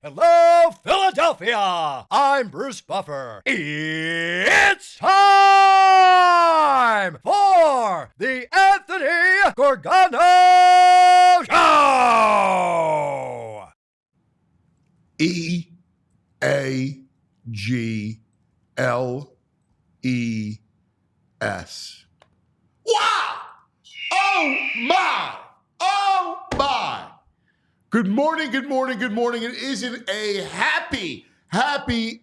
Hello, Philadelphia! I'm Bruce Buffer. It's time for the Anthony Gorgano Show! E-A-G-L-E-S. Wow! Oh, my! Oh, my! Good morning, good morning, good morning. It isn't a happy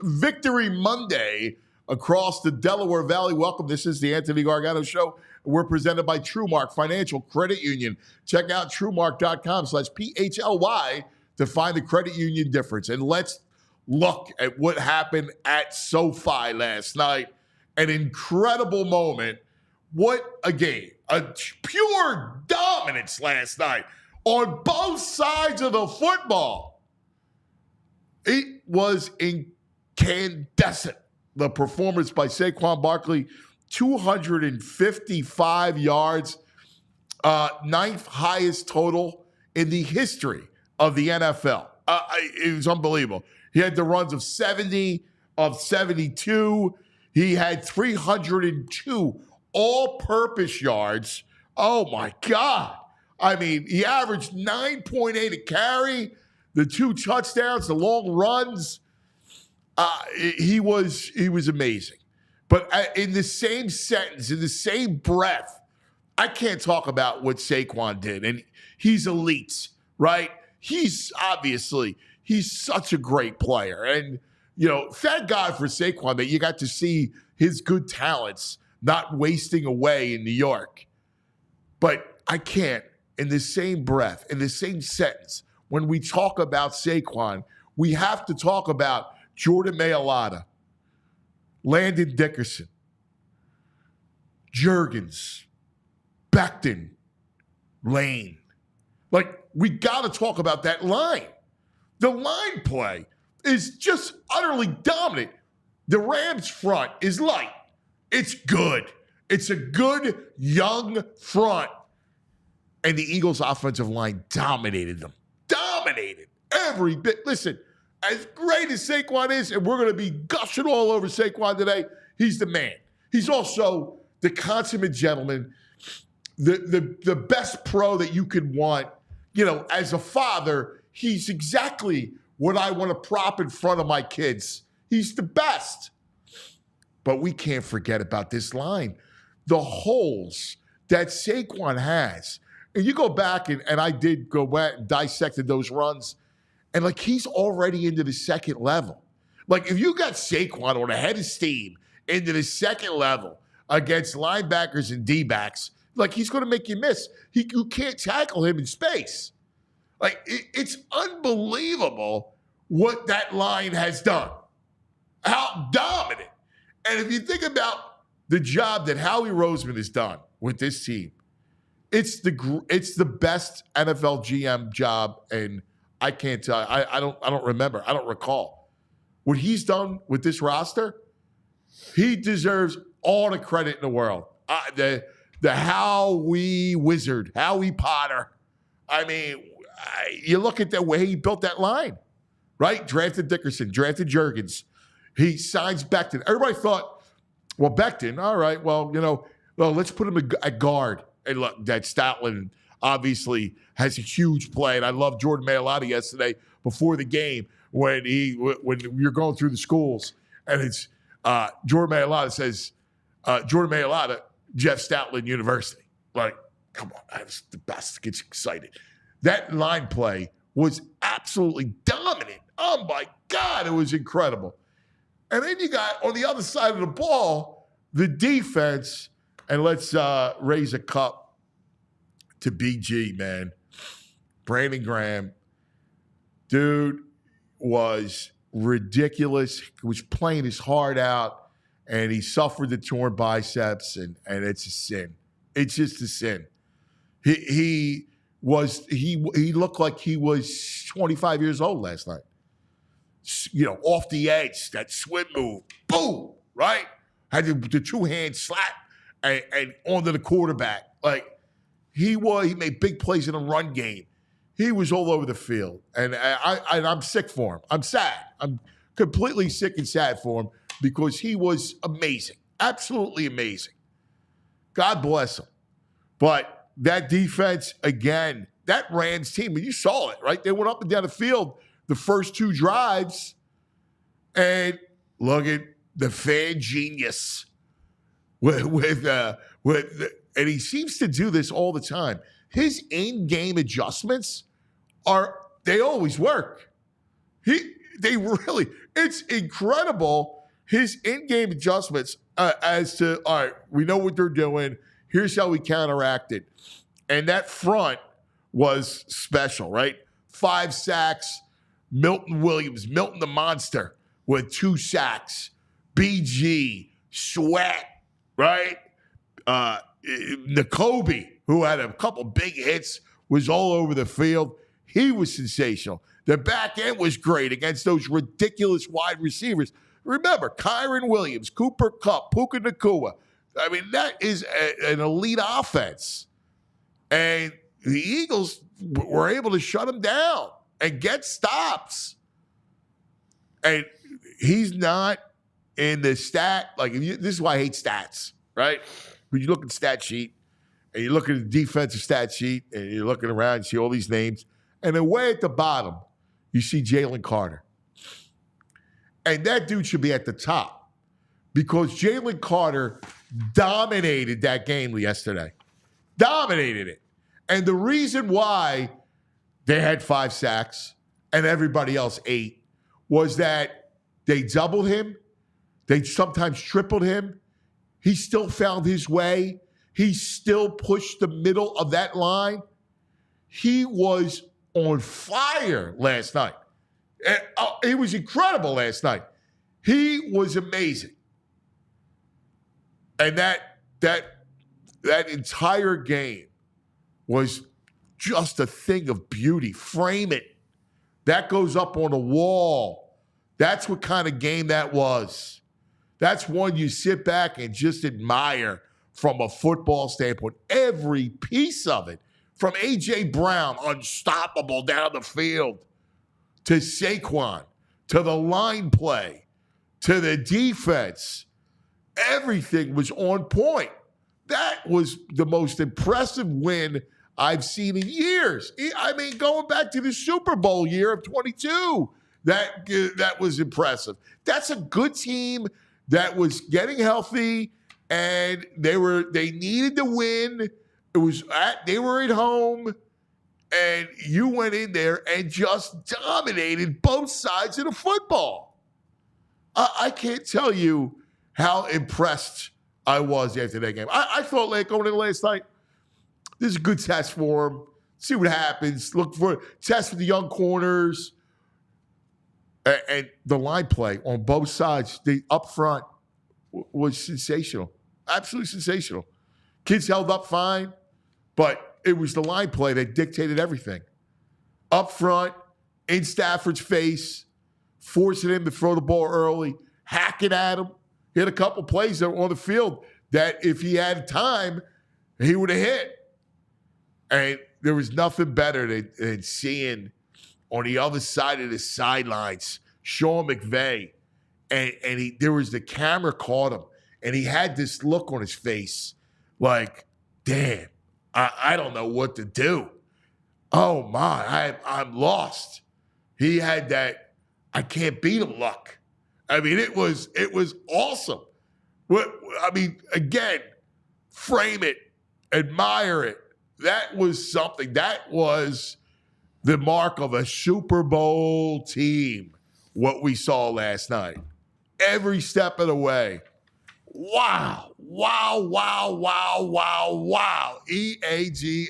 Victory Monday across the Delaware Valley. Welcome. This is the Anthony Gargano Show. We're presented by TrueMark Financial Credit Union. Check out TrueMark.com/PHLY to find the credit union difference. And let's look at what happened at SoFi last night. An incredible moment. What a game. A pure dominance last night on both sides of the football. It was incandescent. The performance by Saquon Barkley, 255 yards, ninth highest total in the history of the NFL. It was unbelievable. He had the runs of 70, of 72. He had 302 all-purpose yards. Oh, my God. I mean, he averaged 9.8 a carry, the 2 touchdowns, the long runs. He was amazing. But in the same sentence, in the same breath, I can't talk about what Saquon did. And he's elite, right? He's such a great player. And, thank God for Saquon that you got to see his good talents not wasting away in New York. But I can't, in the same breath, in the same sentence, when we talk about Saquon, we have to talk about Jordan Mailata, Landon Dickerson, Juergens, Becton, Lane. We got to talk about that line. The line play is just utterly dominant. The Rams' front is light. It's good. It's a good, young front. And the Eagles' offensive line dominated them. Dominated every bit. Listen, as great as Saquon is, and we're going to be gushing all over Saquon today, he's the man. He's also the consummate gentleman, the best pro that you could want. As a father, he's exactly what I want to prop in front of my kids. He's the best. But we can't forget about this line. The holes that Saquon has. And you go back, and I did go back and dissected those runs, and he's already into the second level. If you got Saquon on a head of steam into the second level against linebackers and D-backs, he's going to make you miss. You can't tackle him in space. It's unbelievable what that line has done. How dominant. And if you think about the job that Howie Roseman has done with this team, it's the best NFL GM job, and I can't tell. I don't remember. I don't recall what he's done with this roster. He deserves all the credit in the world. The Howie Wizard, Howie Potter. I mean, you look at the way he built that line, right? Drafted Dickerson, drafted Juergens. He signs Becton. Everybody thought, well, Becton, all right, well, let's put him at guard. And look, that Stoutland obviously has a huge play. And I love Jordan Mailata yesterday before the game when you're going through the schools and it's Jordan Mailata says, Jordan Mailata, Jeff Stoutland University. Come on, that's the best. Gets excited. That line play was absolutely dominant. Oh, my God, it was incredible. And then you got, on the other side of the ball, the defense. And let's raise a cup to BG, man. Brandon Graham, dude, was ridiculous. He was playing his heart out, and he suffered the torn biceps, and it's a sin. It's just a sin. He looked like he was 25 years old last night. You know, off the edge, that swim move, boom, right? Had the two-hand slap and onto the quarterback. Like, he made big plays in the run game. He was all over the field, and I'm sick for him. I'm sad. I'm completely sick and sad for him because he was amazing, absolutely amazing. God bless him. But that defense, again, that Rams team, and you saw it, right? They went up and down the field the first two drives, and look at the fan genius and he seems to do this all the time. His in-game adjustments they always work. It's incredible. His in-game adjustments as to, all right, we know what they're doing. Here's how we counteract it. And that front was special, right? 5 sacks. Milton the monster with 2 sacks. BG, Sweat, right? N'Kobe, who had a couple big hits, was all over the field. He was sensational. The back end was great against those ridiculous wide receivers. Remember, Kyron Williams, Cooper Kupp, Puka Nacua. I mean, that is an elite offense. And the Eagles were able to shut him down and get stops. And he's not in the stat. This is why I hate stats, right? When you look at the stat sheet, and you look at the defensive stat sheet, and you're looking around, you see all these names, and then way at the bottom, you see Jalen Carter. And that dude should be at the top because Jalen Carter dominated that game yesterday. Dominated it. And the reason why they had 5 sacks and everybody else 8 was that they doubled him. They sometimes tripled him. He still found his way. He still pushed the middle of that line. He was on fire last night. He was incredible last night. He was amazing. And that entire game was just a thing of beauty. Frame it. That goes up on a wall. That's what kind of game that was. That's one you sit back and just admire from a football standpoint. Every piece of it. From A.J. Brown, unstoppable down the field, to Saquon, to the line play, to the defense. Everything was on point. That was the most impressive win I've seen in years. I mean, going back to the Super Bowl year of 22, that was impressive. That's a good team that was getting healthy, and they needed to win. They were at home, and you went in there and just dominated both sides of the football. I can't tell you how impressed I was after that game. I thought, like, going in last night, this is a good test for him. See what happens. Look for test for the young corners. And the line play on both sides, the up front was sensational. Absolutely sensational. Kids held up fine, but it was the line play that dictated everything. Up front, in Stafford's face, forcing him to throw the ball early, hacking at him. He had a couple plays that were on the field that if he had time, he would have hit. And there was nothing better than seeing on the other side of the sidelines Sean McVay. And there was the camera caught him, and he had this look on his face like, damn, I don't know what to do. Oh, my, I'm lost. He had that I can't beat him look. I mean, it was awesome. I mean, again, frame it, admire it. That was something. That was the mark of a Super Bowl team, what we saw last night. Every step of the way. Wow. Wow, wow, wow, wow, wow. EAGLES.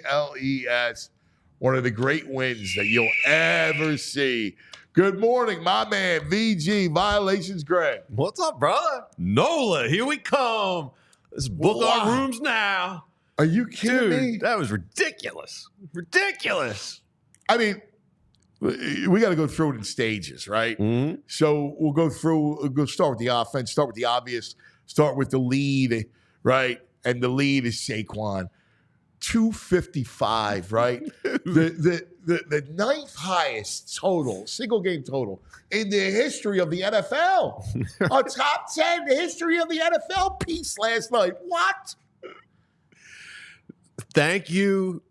One of the great wins that you'll ever see. Good morning, my man, VG, Violations Greg. What's up, brother? NOLA, here we come. Let's book our rooms now. Are you kidding me? That was ridiculous. Ridiculous. I mean, we got to go through it in stages, right? Mm-hmm. So we'll go start with the offense, start with the obvious, start with the lead, right? And the lead is Saquon. 255, right? the ninth highest total, single game total in the history of the NFL. A top 10 in the history of the NFL piece last night. What? Thank you.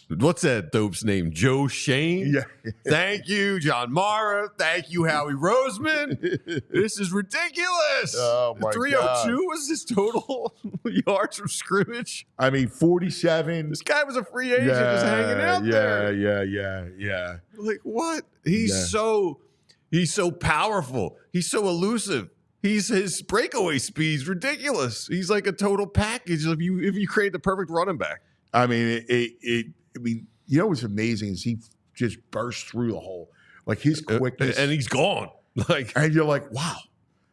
What's that dope's name? Joe Shane? Yeah. Thank you, John Mara. Thank you, Howie Roseman. This is ridiculous. Oh, my 302 was his total yards from scrimmage. I mean, 47. This guy was a free agent just hanging out there. Yeah. Like, what? He's so powerful. He's so elusive. His breakaway speed's ridiculous. He's like a total package if you create the perfect running back. I mean, I mean, you know what's amazing is he just burst through the hole, like his quickness, and he's gone. Like, and you're like, wow,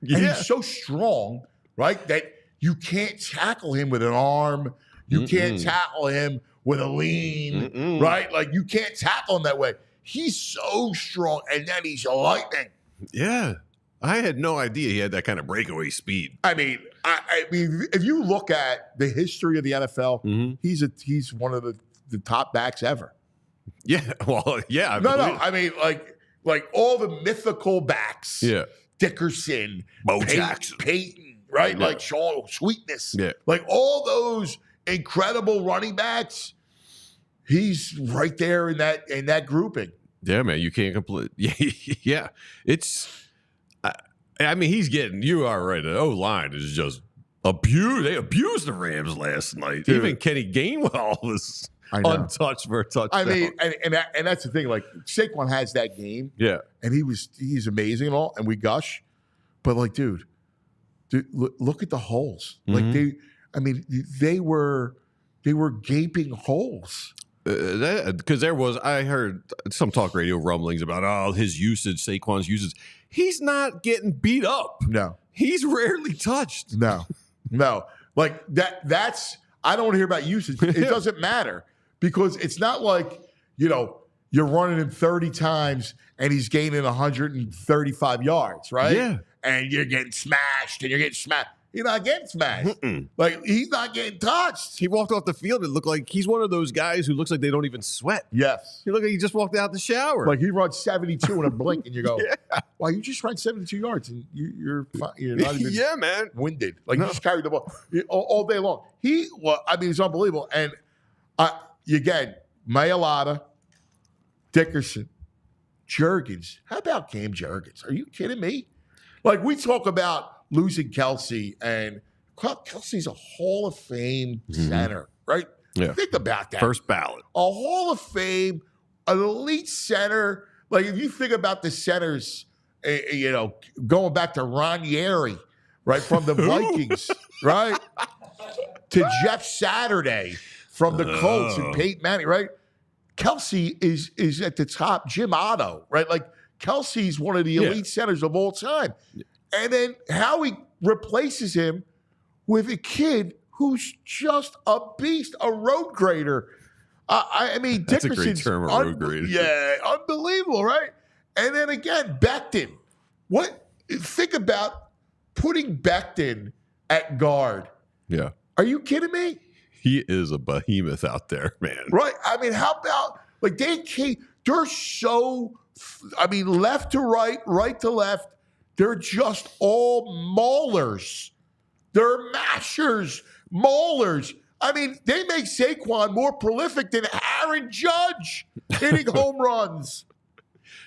yeah. And he's so strong, right? That you can't tackle him with an arm, you can't tackle him with a lean, right? Like you can't tackle him that way. He's so strong, and then he's lightning. Yeah. I had no idea he had that kind of breakaway speed. I mean, if you look at the history of the NFL, he's one of the top backs ever. Yeah, well, yeah. I mean, like all the mythical backs. Yeah, Dickerson, Bo Jackson, Peyton, right? Yeah. Like Sean Sweetness. Yeah, like all those incredible running backs. He's right there in that grouping. Yeah, man, you can't complete. Yeah, it's. I mean, you are right. The O-line is just abused. They abused the Rams last night. Dude. Even Kenny Gainwell was untouched for a touchdown. I mean, and that's the thing. Like Saquon has that game. Yeah. And he's amazing and all, and we gush. But like, dude, look at the holes. Like they were gaping holes. Because I heard some talk radio rumblings about his usage, Saquon's usage. He's not getting beat up. No. He's rarely touched. No. Like that's I don't hear about usage. It doesn't matter because it's not like, you're running him 30 times and he's gaining 135 yards, right? Yeah. And you're getting smashed and you're getting smashed. He's not getting smashed. Like, he's not getting touched. He walked off the field. It looked like he's one of those guys who looks like they don't even sweat. Yes. He looked like he just walked out the shower. Like, he runs 72 in a blink, and you go, wow, you just ran 72 yards, and you're not even man. winded. Like, you just carried the ball all day long. It's unbelievable. And, again, Mailata, Dickerson, Juergens. How about Cam Juergens? Are you kidding me? Like, we talk about losing Kelsey, and Kelsey's a Hall of Fame center, right? Yeah. Think about that. First ballot. A Hall of Fame, an elite center. Like, if you think about the centers, going back to Ranieri, right, from the Vikings, right, to Jeff Saturday from the Colts and Peyton Manning, right? Kelsey is at the top. Jim Otto, right? Like, Kelsey's one of the elite centers of all time. And then Howie replaces him with a kid who's just a beast, a road grader. I mean, that's Dickerson's a great term, a road grader. Yeah, unbelievable, right? And then again, Becton. Think about putting Becton at guard. Yeah. Are you kidding me? He is a behemoth out there, man. Right. I mean, how about, like, they're so, left to right, right to left. They're just all maulers. They're mashers, maulers. I mean, they make Saquon more prolific than Aaron Judge hitting home runs.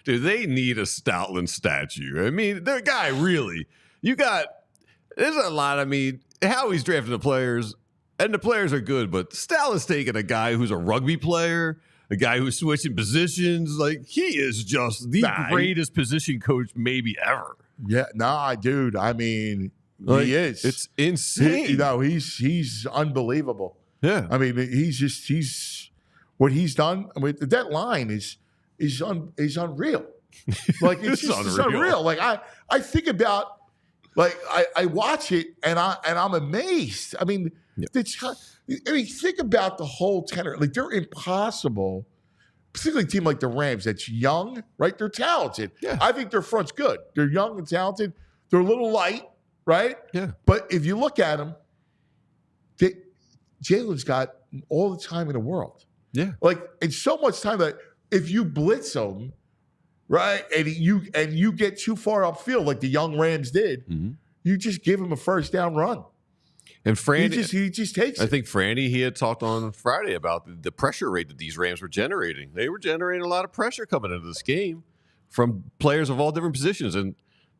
Dude, they need a Stoutland statue. I mean, the guy really, there's a lot. I mean, Howie's drafting the players, and the players are good, but Stoutland's taking a guy who's a rugby player, a guy who's switching positions. Like, he is just the greatest position coach maybe ever. Yeah, nah, dude. I mean, like, he is. It's insane. He's unbelievable. Yeah. I mean, he's what he's done. I mean, that line is unreal. Like, it's just unreal. Like, I think about, like, I watch it and I'm amazed. I mean, think about the whole tenor. Like, they're impossible. Particularly a team like the Rams that's young, right? They're talented. Yeah. I think their front's good. They're young and talented. They're a little light, right? Yeah. But if you look at them, Jalen's got all the time in the world. Yeah. Like, and so much time that if you blitz them, right, and you get too far upfield like the young Rams did, you just give him a first down run. And Fran, he just takes it. I think Franny, he had talked on Friday about the pressure rate that these Rams were generating. They were generating a lot of pressure coming into this game from players of all different positions, and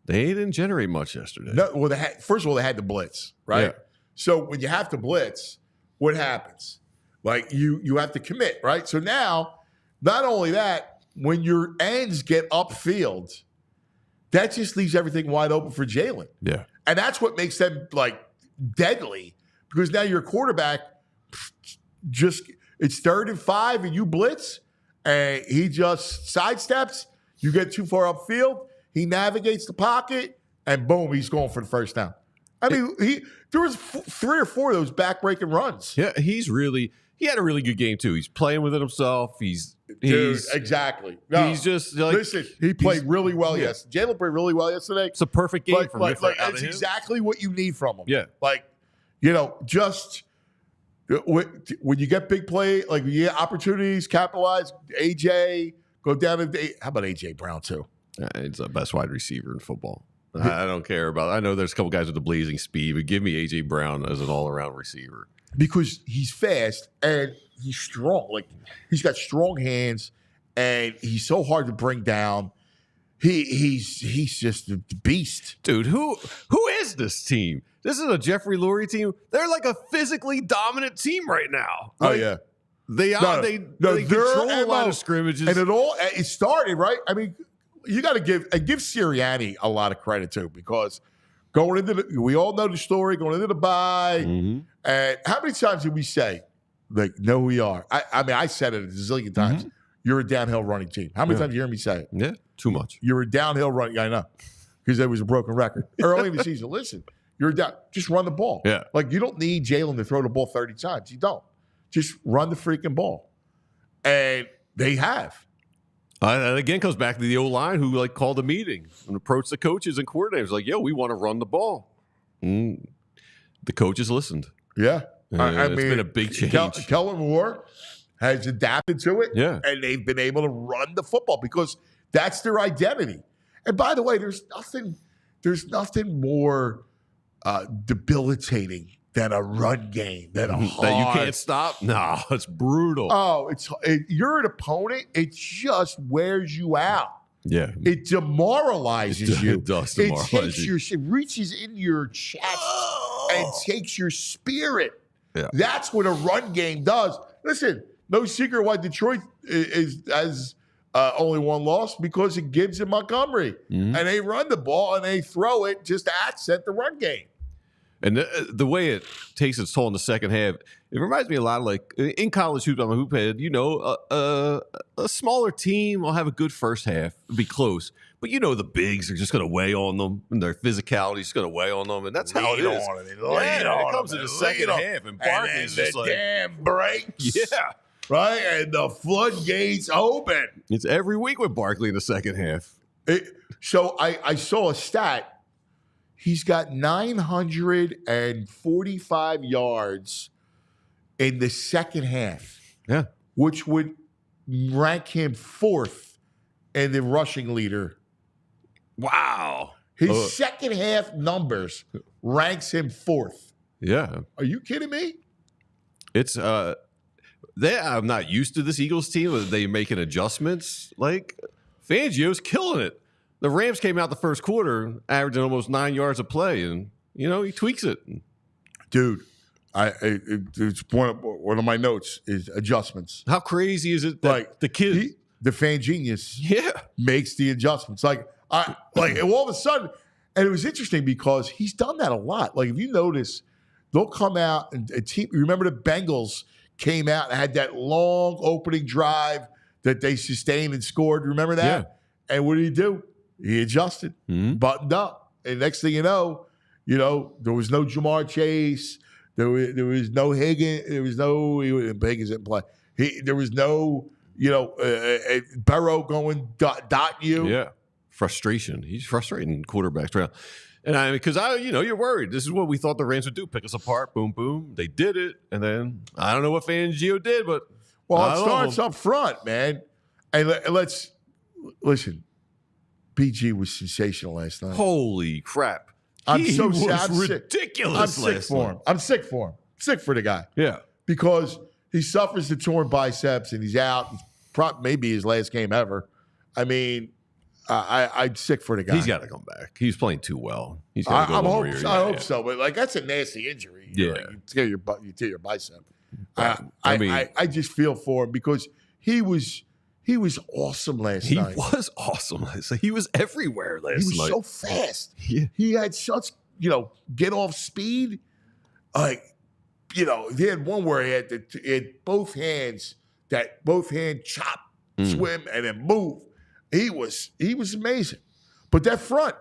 they didn't generate much yesterday. No, well, first of all, they had to blitz, right? Yeah. So when you have to blitz, what happens? Like, you have to commit, right? So now, not only that, when your ends get upfield, that just leaves everything wide open for Jalen. Yeah. And that's what makes them, like, deadly, because now your quarterback it's 3rd and 5 and you blitz and he just sidesteps, you get too far upfield, he navigates the pocket, and boom, he's going for the first down. I mean, there was 3 or 4 of those back-breaking runs. Yeah, he had a really good game too. He's playing within himself. Dude, exactly. No, he's just like, listen, he played really well yesterday. Jalen played really well yesterday. It's a perfect game for him. It's exactly what you need from him. Yeah. Like, just when you get big play, like, you get opportunities, capitalize, AJ, go down to how about AJ Brown too? It's the best wide receiver in football. I don't care about. I know there's a couple guys with the blazing speed, but give me AJ Brown as an all-around receiver because he's fast and he's strong. Like, he's got strong hands and he's so hard to bring down. He's just a beast, dude. Who is this team? This is a Jeffrey Lurie team. They're like a physically dominant team right now. Oh like, yeah, they are. They control a lot of scrimmages, and it started right. I mean, you got to give Sirianni a lot of credit too, because going into we all know the story going into the bye. And how many times did we say, like, know who we are? I mean, I said it a zillion times. You're a downhill running team. How many times you hear me say it? Yeah, too much. You're a downhill running. I know, because there was a broken record early in the season. Listen, you're down. Just run the ball. Yeah, like, you don't need Jalen to throw the ball 30 times. You don't. Just run the freaking ball, and they have. And again, comes back to the O-line who, like, called a meeting and approached the coaches and coordinators like, "Yo, we want to run the ball." The coaches listened. Yeah, I mean, it's been a big change. Kellen Moore has adapted to it, and they've been able to run the football because that's their identity. And by the way, there's nothing more debilitating than a run game, than a hard, that you can't stop. No, it's brutal. Oh, you're an opponent. It just wears you out. Yeah, it demoralizes you. It does demoralize you. It reaches in your chest and takes your spirit. Yeah, that's what a run game does. Listen, no secret why Detroit has only one loss, because it Gibbs and Montgomery, and they run the ball and they throw it just to accent the run game. And the way it takes its toll in the second half, it reminds me a lot of, like, in college hoops, I'm a hoop head, a smaller team will have a good first half, it'll be close. But the bigs are just going to weigh on them, and their physicality is going to weigh on them, and that's how it is. It comes in the second half, and Barkley's just like, damn breaks. Yeah. Right? And the floodgates open. It's every week with Barkley in the second half. So I saw a stat. He's got 945 yards in the second half. Yeah. Which would rank him 4th in the rushing leader. Wow. His second half numbers ranks him 4th. Yeah. Are you kidding me? It's I'm not used to this Eagles team. They making adjustments. Like, Fangio's killing it. The Rams came out the first quarter averaging almost 9 yards a play, and he tweaks it. Dude, It's one of my notes is adjustments. How crazy is it that Like the kid, the fan genius, yeah, makes the adjustments. Like all of a sudden, and it was interesting because he's done that a lot. Like if you notice, they'll come out and a team. Remember the Bengals came out and had that long opening drive that they sustained and scored. Remember that? Yeah. And what did he do? He adjusted, buttoned up, and next thing you know, there was no Jamar Chase. There was no Higgins. There was no Higgins didn't play. There was no Burrow going dot you. Yeah, frustration. He's frustrating quarterbacks around. And because you're worried. This is what we thought the Rams would do: pick us apart. Boom, boom. They did it, and then I don't know what Fangio did, but it starts up front, man. And let's listen. BG was sensational last night. Holy crap! I'm he so was sad. Ridiculous. I'm sick for him. I'm sick for him. Sick for the guy. Yeah, because he suffers the torn biceps and he's out. Maybe his last game ever. I mean, I'm sick for the guy. He's got to come back. He's playing too well. He's got to go I hope so. But that's a nasty injury. Yeah, you tear your bicep. I just feel for him because he was awesome last night. He was awesome. He was everywhere last night. He was so fast. Yeah. He had such, get off speed. He had one where he had both hands, chop, swim, and then move. He was amazing. But that front,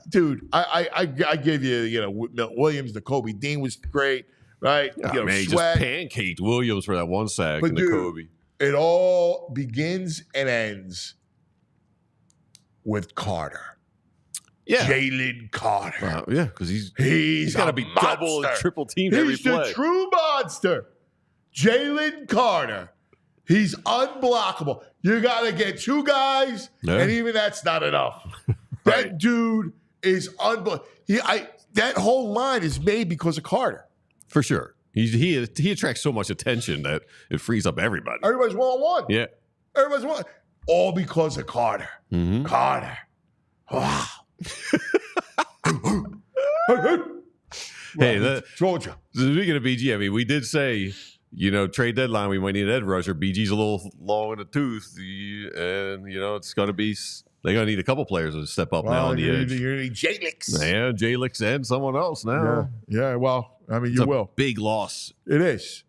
dude, I give you, Williams, the Kobe Dean was great, right? Man, he just pancaked Williams for that one sack in the Kobe. It all begins and ends with Carter. Yeah. Jalen Carter. Because he's got to be double and triple teamed every play. He's the true monster. Jalen Carter. He's unblockable. You got to get two guys, and even that's not enough. Right. That dude is unblockable. That whole line is made because of Carter. For sure. He attracts so much attention that it frees up everybody. Everybody's one-on-one. Yeah. Everybody's one. All because of Carter. Mm-hmm. Carter. Wow. Hey, Georgia. Speaking of BG, we did say, trade deadline, we might need an edge rusher. BG's a little long in the tooth, and, it's going to be – they're going to need a couple players to step up now on the edge. You're going to need Jalix. Yeah, Jalix and someone else now. Yeah, well, you will. Big loss. It is.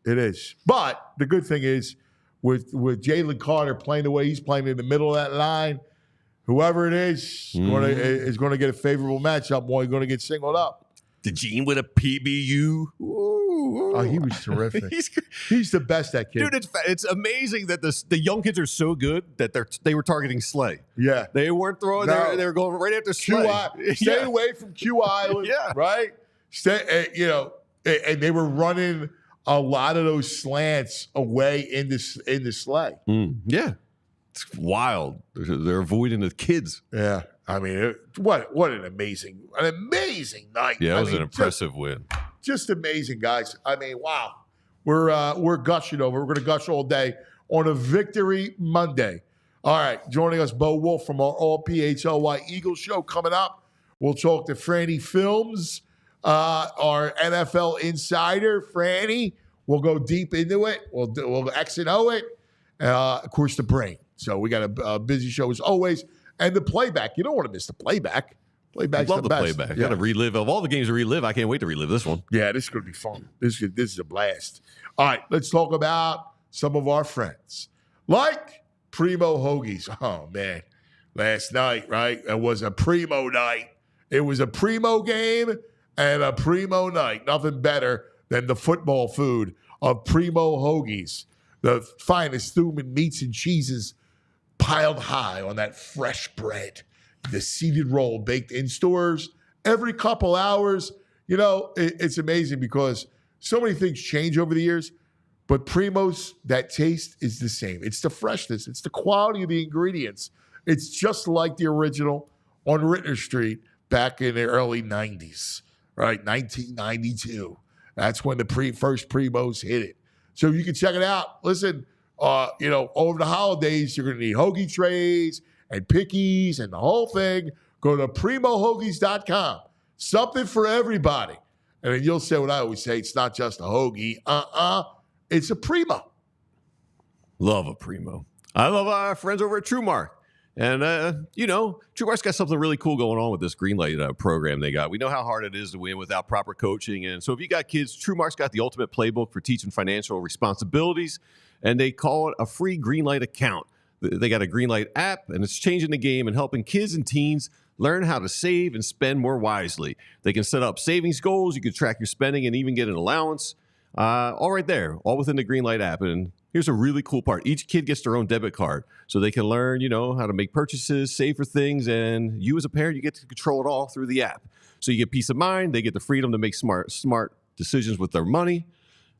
But the good thing is, with Jalen Carter playing the way he's playing in the middle of that line, whoever it is is going to get a favorable matchup while you're going to get singled up. The Gene with a PBU. Ooh. Oh, he was terrific. He's the best, that kid. Dude, it's amazing that the young kids are so good that they were targeting Slay. Yeah. They weren't throwing, they were going right after Slay. Stay away from Q Island. Yeah. Right? And they were running a lot of those slants away into Slay. Yeah. It's wild. They're avoiding the kids. Yeah. What an amazing night. Yeah, it was an impressive win. Just amazing, guys. Wow. We're gushing over. We're going to gush all day on a Victory Monday. All right, joining us, Bo Wulf from our All PHLY Eagles show coming up. We'll talk to Franny Films, our NFL insider. Franny, we'll go deep into it. We'll X and O it. Of course, the brain. So we got a busy show as always. And the playback. You don't want to miss the playback. Playback's love the the best. playback. Yeah. Got to relive. Of all the games to relive, I can't wait to relive this one. Yeah, this is going to be fun. This is a blast. All right, let's talk about some of our friends. Like Primo Hoagies. Oh, man. Last night, right? It was a Primo night. It was a Primo game and a Primo night. Nothing better than the football food of Primo Hoagies. The finest human meats and cheeses piled high on that fresh bread. The seeded roll baked in stores every couple hours. It's amazing because so many things change over the years, but Primo's, that taste is the same. It's the freshness. It's the quality of the ingredients. It's just like the original on Ritter Street back in the early 90s, right? 1992. That's when the first Primos hit it. So you can check it out. Listen, over the holidays, you're going to need hoagie trays and pickies and the whole thing. Go to PrimoHoagies.com. Something for everybody. And then you'll say what I always say, it's not just a hoagie. It's a primo. Love a primo. I love our friends over at TrueMark. And, TrueMark's got something really cool going on with this Greenlight program they got. We know how hard it is to win without proper coaching. And so if you got kids, TrueMark's got the ultimate playbook for teaching financial responsibilities. And they call it a free Greenlight account. They got a Greenlight app, and it's changing the game and helping kids and teens learn how to save and spend more wisely. They can set up savings goals. You can track your spending and even get an allowance. All right there, all within the Greenlight app. And here's a really cool part. Each kid gets their own debit card, so they can learn, how to make purchases, save for things, and you as a parent, you get to control it all through the app. So you get peace of mind. They get the freedom to make smart decisions with their money.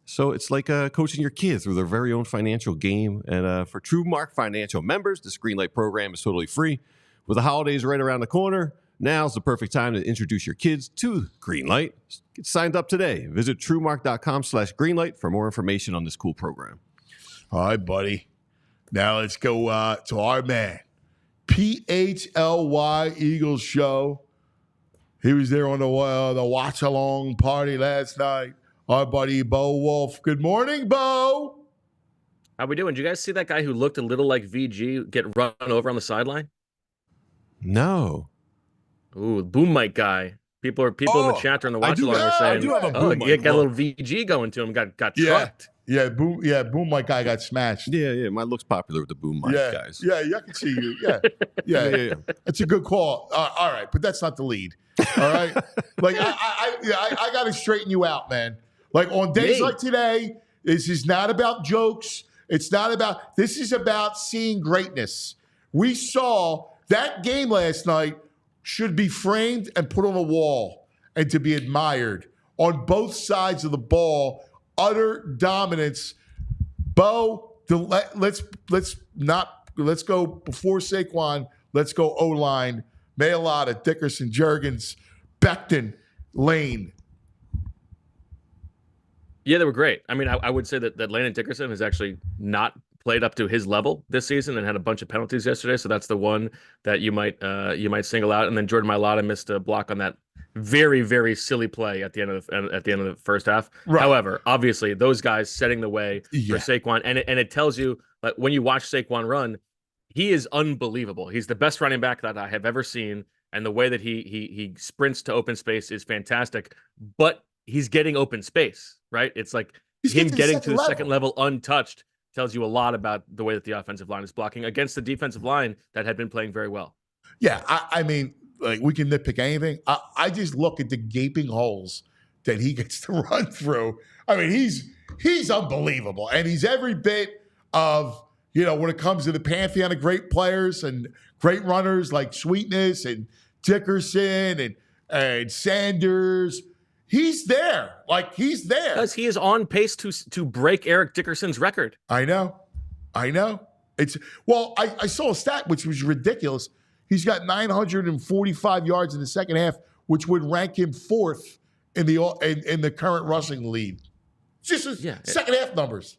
So it's like coaching your kids through their very own financial game. And for TrueMark Financial members, this Greenlight program is totally free. With the holidays right around the corner, now's the perfect time to introduce your kids to Greenlight. Get signed up today. Visit TrueMark.com/Greenlight for more information on this cool program. All right, buddy. Now let's go to our man, PHLY Eagles show. He was there on the watch-along party last night. Our buddy, Bo Wulf. Good morning, Bo. How we doing? Did you guys see that guy who looked a little like VG get run over on the sideline? No. Ooh, boom mic guy. People in the chat during the watch along were saying, he got a little VG going to him, got trucked. Yeah, boom mic guy got smashed. Yeah. Mine looks popular with the boom mic guys. Yeah, I can see you. Yeah. That's a good call. All right, but that's not the lead. All right, like I got to straighten you out, man. Like on days like today, this is not about jokes. It's not about. This is about seeing greatness. We saw that game last night should be framed and put on a wall and to be admired on both sides of the ball. Utter dominance. Bo, let's go before Saquon. Let's go O-line. Mailata, Dickerson, Juergens, Becton, Lane. Yeah, they were great. I mean, I would say that Lane and Dickerson has actually not played up to his level this season and had a bunch of penalties yesterday. So that's the one that you might single out. And then Jordan Mailata missed a block on that very, very silly play at the end of the first half. Right. However, obviously those guys setting the way for Saquon, and it tells you, like, when you watch Saquon run, he is unbelievable. He's the best running back that I have ever seen, and the way that he sprints to open space is fantastic. But he's getting open space, right? It's like him getting to the second level untouched tells you a lot about the way that the offensive line is blocking against the defensive line that had been playing very well. Yeah, I mean, like, we can nitpick anything. I just look at the gaping holes that he gets to run through. I mean, he's unbelievable, and he's every bit of, when it comes to the pantheon of great players and great runners like Sweetness and Dickerson and Sanders. He's there. Like, he's there. Because he is on pace to break Eric Dickerson's record. I know. I saw a stat which was ridiculous. He's got 945 yards in the second half, which would rank him fourth in the current rushing lead. Just second half numbers.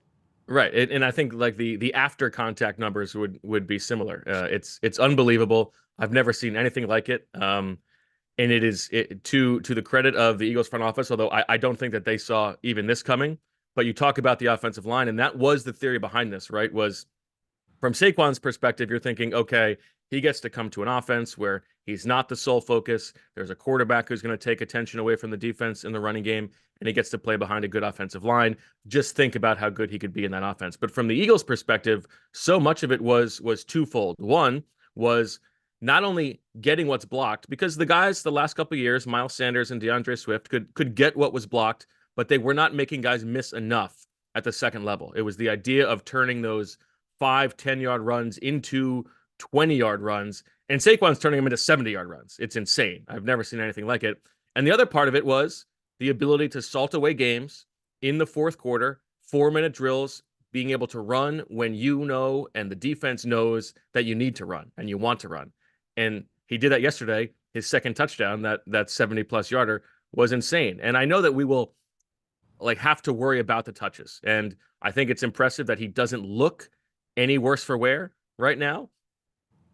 Right. And I think like the after contact numbers would be similar. It's unbelievable. I've never seen anything like it. And it is to the credit of the Eagles front office, although I don't think that they saw even this coming. But you talk about the offensive line, and that was the theory behind this, right? Was from Saquon's perspective, you're thinking, okay, he gets to come to an offense where he's not the sole focus. There's a quarterback who's going to take attention away from the defense in the running game, and he gets to play behind a good offensive line. Just think about how good he could be in that offense. But from the Eagles' perspective, so much of it was twofold. One was not only getting what's blocked, because the guys the last couple of years, Miles Sanders and DeAndre Swift, could get what was blocked, but they were not making guys miss enough at the second level. It was the idea of turning those 5-10-yard runs into 20-yard runs, and Saquon's turning them into 70-yard runs. It's insane. I've never seen anything like it. And the other part of it was the ability to salt away games in the fourth quarter, 4-minute drills, being able to run when you know and the defense knows that you need to run and you want to run. And he did that yesterday. His second touchdown, that 70-plus yarder, was insane. And I know that we will have to worry about the touches. And I think it's impressive that he doesn't look any worse for wear right now.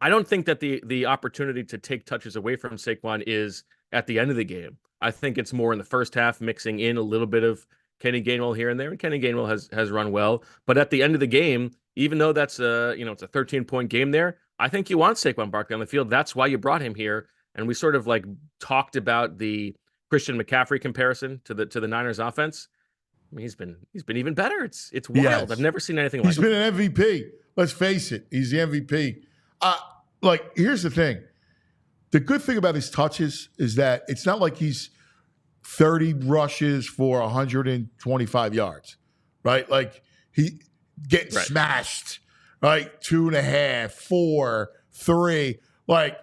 I don't think that the opportunity to take touches away from Saquon is at the end of the game. I think it's more in the first half, mixing in a little bit of Kenny Gainwell here and there, and Kenny Gainwell has run well. But at the end of the game, even though that's it's a 13-point game there, I think you want Saquon Barkley on the field. That's why you brought him here. And we sort of like talked about the Christian McCaffrey comparison to the Niners offense. I mean, he's been even better. It's wild. Yes. I've never seen anything like it. He's been an MVP. Let's face it. He's the MVP. Here's the thing. The good thing about his touches is that it's not like he's 30 rushes for 125 yards, right? Like he getting smashed, right? 2.5, 4, 3. Like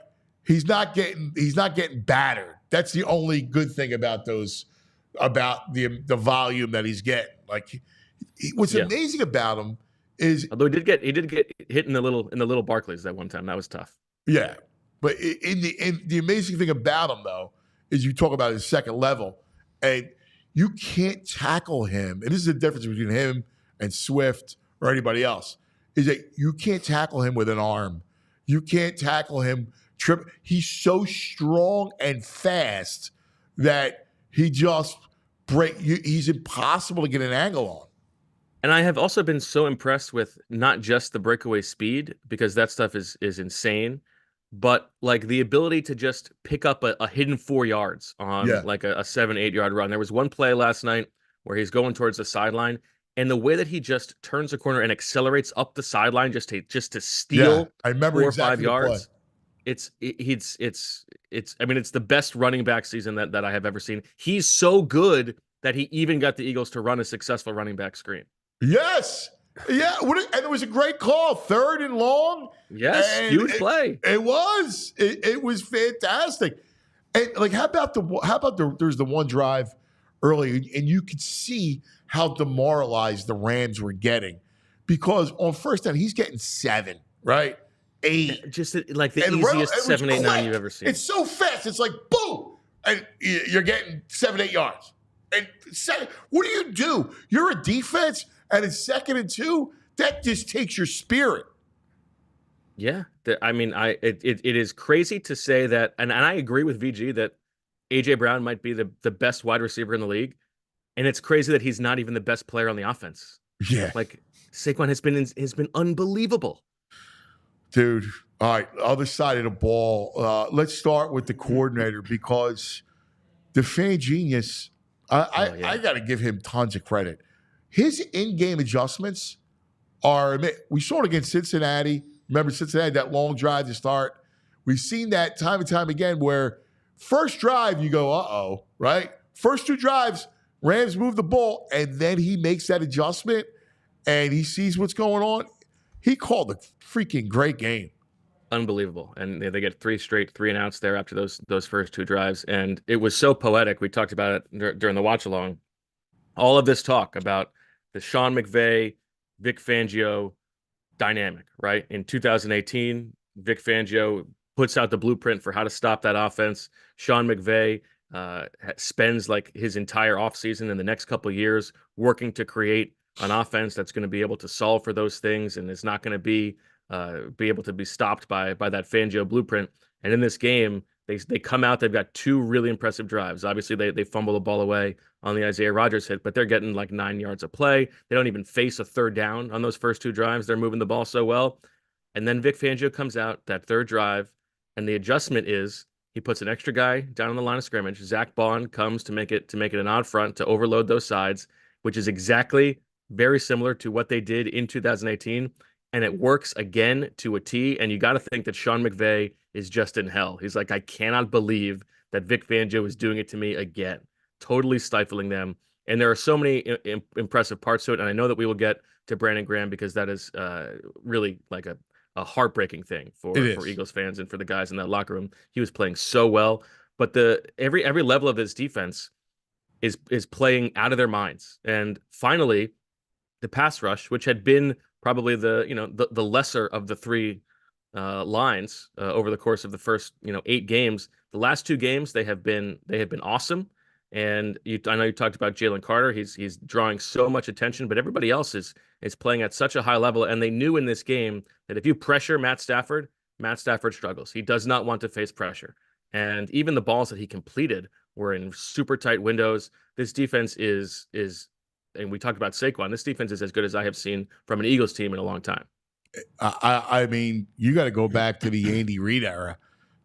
he's not getting battered. That's the only good thing about those, about the volume that he's getting. Like what's amazing about him is, although he did get hit in the little Barclays that one time. That was tough. Yeah. But in the amazing thing about him, though, is you talk about his second level, and you can't tackle him. And this is the difference between him and Swift or anybody else, is that you can't tackle him with an arm. You can't tackle him trip. He's so strong and fast that he just he's impossible to get an angle on. And I have also been so impressed with not just the breakaway speed, because that stuff is insane, but like the ability to just pick up a hidden 4 yards on like a 7-8 yard run. There was one play last night where he's going towards the sideline, and the way that he just turns the corner and accelerates up the sideline just to steal I remember 4 or exactly 5 yards. It's the best running back season that I have ever seen. He's so good that he even got the Eagles to run a successful running back screen. Yes. Yeah. And it was a great call. 3rd and long. Yes. And huge play. It was. It was fantastic. And like, how about there's the one drive early, and you could see how demoralized the Rams were getting, because on first down, he's getting 7, right? 8. Just like the easiest 7, 8, 9 you've ever seen. It's so fast. It's like, boom. And you're getting 7, 8 yards. And what do? You're a defense, and it's 2nd and 2. That just takes your spirit. Yeah, it is crazy to say that, and I agree with VG that AJ Brown might be the best wide receiver in the league, and it's crazy that he's not even the best player on the offense. Yeah, like Saquon has been unbelievable, dude. All right, other side of the ball. Let's start with the coordinator, because the fan genius. I got to give him tons of credit. His in-game adjustments are, we saw it against Cincinnati. Remember Cincinnati, that long drive to start? We've seen that time and time again, where first drive, you go, uh-oh, right? First 2 drives, Rams move the ball, and then he makes that adjustment, and he sees what's going on. He called a freaking great game. Unbelievable. And they get 3 straight 3-and-outs there after those first 2 drives. And it was so poetic. We talked about it during the watch along. All of this talk about the Sean McVay, Vic Fangio dynamic, right? In 2018, Vic Fangio puts out the blueprint for how to stop that offense. Sean McVay spends like his entire offseason in the next couple of years working to create an offense that's going to be able to solve for those things, and is not going to be able to be stopped by that Fangio blueprint. And in this game, they come out, they've got 2 really impressive drives. Obviously, they fumble the ball away on the Isaiah Rodgers hit, but they're getting like 9 yards of play. They don't even face a 3rd down on those first 2 drives. They're moving the ball so well. And then Vic Fangio comes out that 3rd drive, and the adjustment is he puts an extra guy down on the line of scrimmage. Zach Bond comes to make it an odd front, to overload those sides, which is exactly very similar to what they did in 2018. And it works again to a T. And you got to think that Sean McVay is just in hell. He's like, I cannot believe that Vic Fangio is doing it to me again, totally stifling them. And there are so many impressive parts to it. And I know that we will get to Brandon Graham, because that is really like a heartbreaking thing for Eagles fans and for the guys in that locker room. He was playing so well, but every level of his defense is playing out of their minds. And finally, the pass rush, which had been probably the lesser of the 3 lines over the course of the first 8 games. The last 2 games they have been awesome. And I know you talked about Jalen Carter. He's drawing so much attention, but everybody else is playing at such a high level. And they knew in this game that if you pressure Matt Stafford struggles. He does not want to face pressure. And even the balls that he completed were in super tight windows. This defense is, and we talked about Saquon. This defense is as good as I have seen from an Eagles team in a long time. I mean, you got to go back to the Andy Reid era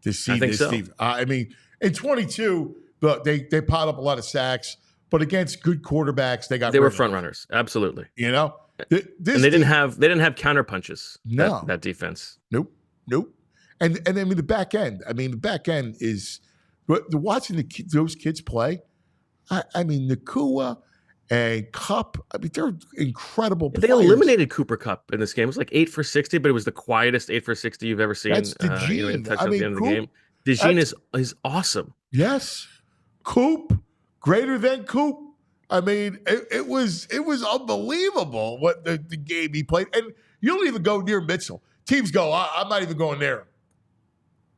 to see this team. I mean, in 22, they piled up a lot of sacks, but against good quarterbacks, they were front runners. Absolutely. You know, and they didn't have counter punches. No, that defense. Nope. And I mean the back end. I mean the back end is watching those kids play. I mean Nakua and Cup. I mean they're incredible players. They eliminated Cooper Kupp in this game. It was like 8 for 60, but it was the quietest 8 for 60 you've ever seen. That's DeJean. Touch at the end of the game. DeJean is awesome. Yes, Coop greater than Coop. I mean it was unbelievable what the game he played, and you don't even go near Mitchell. Teams go, I'm not even going near him.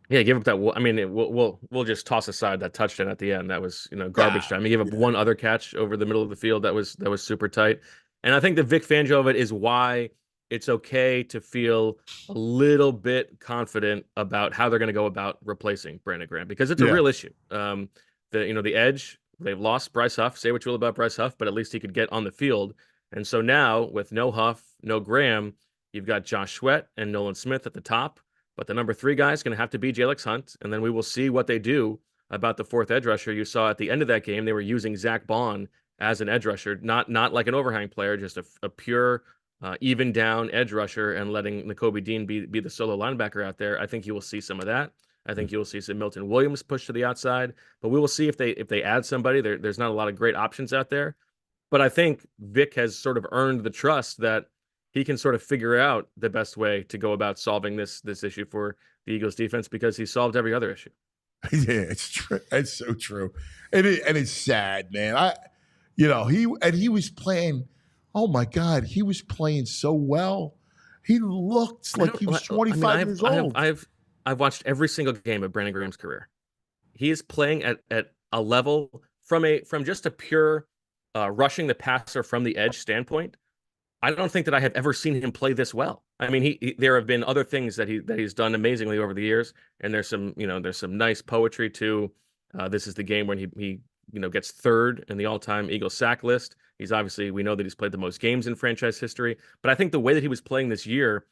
Yeah, give up that. I mean, we'll just toss aside that touchdown at the end. That was garbage time. He gave up one other catch over the middle of the field that was super tight. And I think the Vic Fangio of it is why it's okay to feel a little bit confident about how they're going to go about replacing Brandon Graham, because it's a real issue. The edge, they've lost Bryce Huff. Say what you will about Bryce Huff, but at least he could get on the field. And so now with no Huff, no Graham, you've got Josh Sweat and Nolan Smith at the top. But the number 3 guy is going to have to be Jalen Hunt, and then we will see what they do about the 4th edge rusher. You saw at the end of that game, they were using Zach Bond as an edge rusher, not like an overhang player, just a pure even down edge rusher, and letting Nakobe Dean be the solo linebacker out there. I think you will see some of that. I think you will see some Milton Williams push to the outside, but we will see if they add somebody. There's not a lot of great options out there, but I think Vic has sort of earned the trust that he can sort of figure out the best way to go about solving this issue for the Eagles defense, because he solved every other issue. Yeah, it's true. It's so true. And it's sad, man. He was playing, oh my God, he was playing so well. He looked like he was 25 years old. I've watched every single game of Brandon Graham's career. He is playing at a level from just a pure rushing the passer from the edge standpoint. I don't think that I have ever seen him play this well. I mean, there have been other things that he's done amazingly over the years, and there's some nice poetry too. This is the game when he gets 3rd in the all-time Eagles sack list. We know that he's played the most games in franchise history, but I think the way that he was playing this year,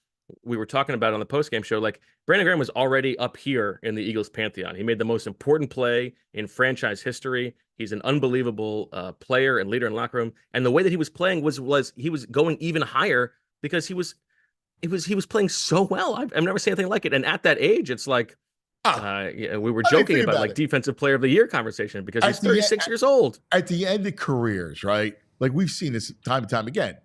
we were talking about on the post-game show, like Brandon Graham was already up here in the Eagles pantheon. He made the most important play in franchise history. He's an unbelievable player and leader in the locker room. And the way that he was playing was he was going even higher because he was playing so well. I've never seen anything like it. And at that age, it's like we were joking about like defensive player of the year conversation, because he's 36 years old. At the end of careers, right? Like we've seen this time and time again.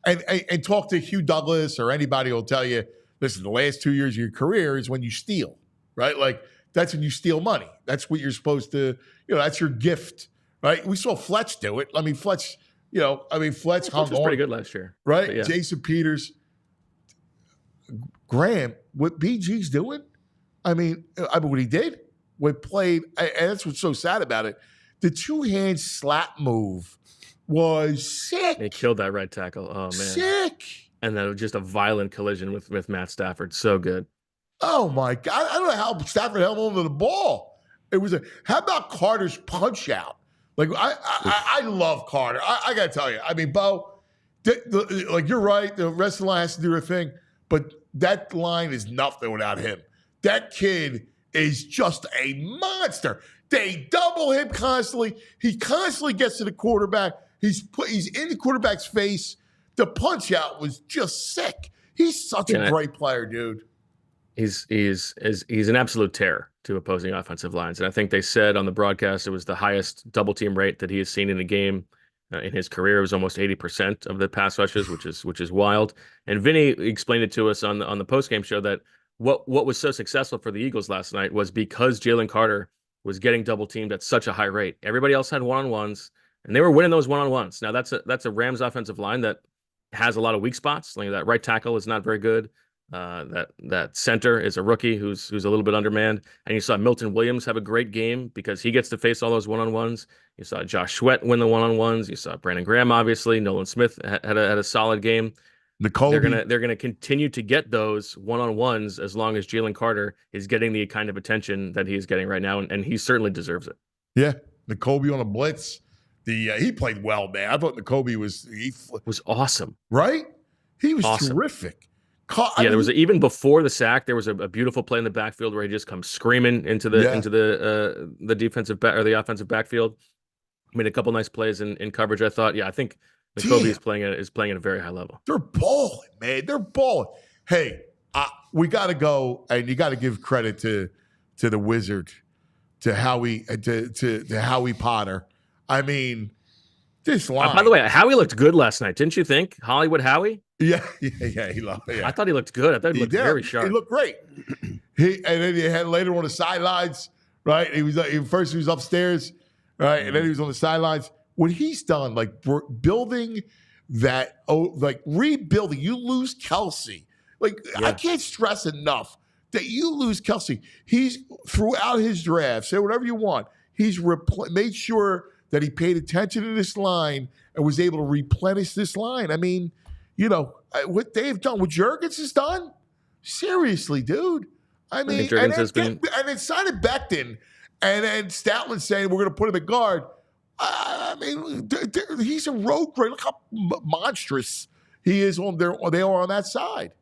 And talk to Hugh Douglas or anybody will tell you, listen, the last 2 years of your career is when you steal, right? Like that's when you steal money. That's what you're supposed to, that's your gift, right? We saw Fletch do it. I mean, Fletch hung was pretty good last year, right? Yeah. Jason Peters, Graham, what BG's doing? I mean, what he did, what played, and that's what's so sad about it. The 2-hand slap move was sick. He killed that right tackle. Oh man, sick. And then just a violent collision with Matt Stafford. So good. Oh my God! I don't know how Stafford held on to the ball. It was how about Carter's punch out? Like I love Carter. I gotta tell you. I mean, Bo, like you're right. The rest of the line has to do their thing, but that line is nothing without him. That kid is just a monster. They double him constantly. He constantly gets to the quarterback. He's in the quarterback's face. The punch out was just sick. He's such a great player, dude. He's an absolute terror to opposing offensive lines. And I think they said on the broadcast it was the highest double team rate that he has seen in a game in his career. It was almost 80% of the pass rushes, which is wild. And Vinny explained it to us on the postgame show that what was so successful for the Eagles last night was because Jalen Carter was getting double teamed at such a high rate. Everybody else had one-on-ones, and they were winning those one-on-ones. Now that's a Rams offensive line that has a lot of weak spots. Like that right tackle is not very good. That center is a rookie who's a little bit undermanned. And you saw Milton Williams have a great game because he gets to face all those one-on-ones. You saw Josh Sweat win the one-on-ones. You saw Brandon Graham, obviously. Nolan Smith had a solid game. N'Kobe. They're gonna continue to get those one-on-ones as long as Jalen Carter is getting the kind of attention that he's getting right now, and he certainly deserves it. Yeah, N'Kobe on a blitz. He played well, man. I thought N'Kobe was awesome, right? He was awesome. Terrific. There was even before the sack, there was a beautiful play in the backfield where he just comes screaming into the defensive back or the offensive backfield. Made a couple nice plays in coverage. I thought, I think N'Kobe is playing at a very high level. They're balling, man. They're balling. Hey, we got to go, and you got to give credit to the Wizard, to Howie Potter. I mean, this line. By the way, Howie looked good last night, didn't you think? Hollywood Howie. Yeah. I thought he looked good. I thought he looked very sharp. He looked great. And then he had later on the sidelines, right? He was upstairs, right, and then he was on the sidelines. What he's done, like building that, rebuilding. You lose Kelsey, I can't stress enough that you lose Kelsey. He's throughout his draft. Say whatever you want. He's made sure that he paid attention to this line and was able to replenish this line. I mean, what they've done, what Jurgens has done, seriously, dude. I mean, and then signing Becton, and then Stoutland saying we're going to put him at guard. I mean, he's a road grader. Look how monstrous he is on they are on that side.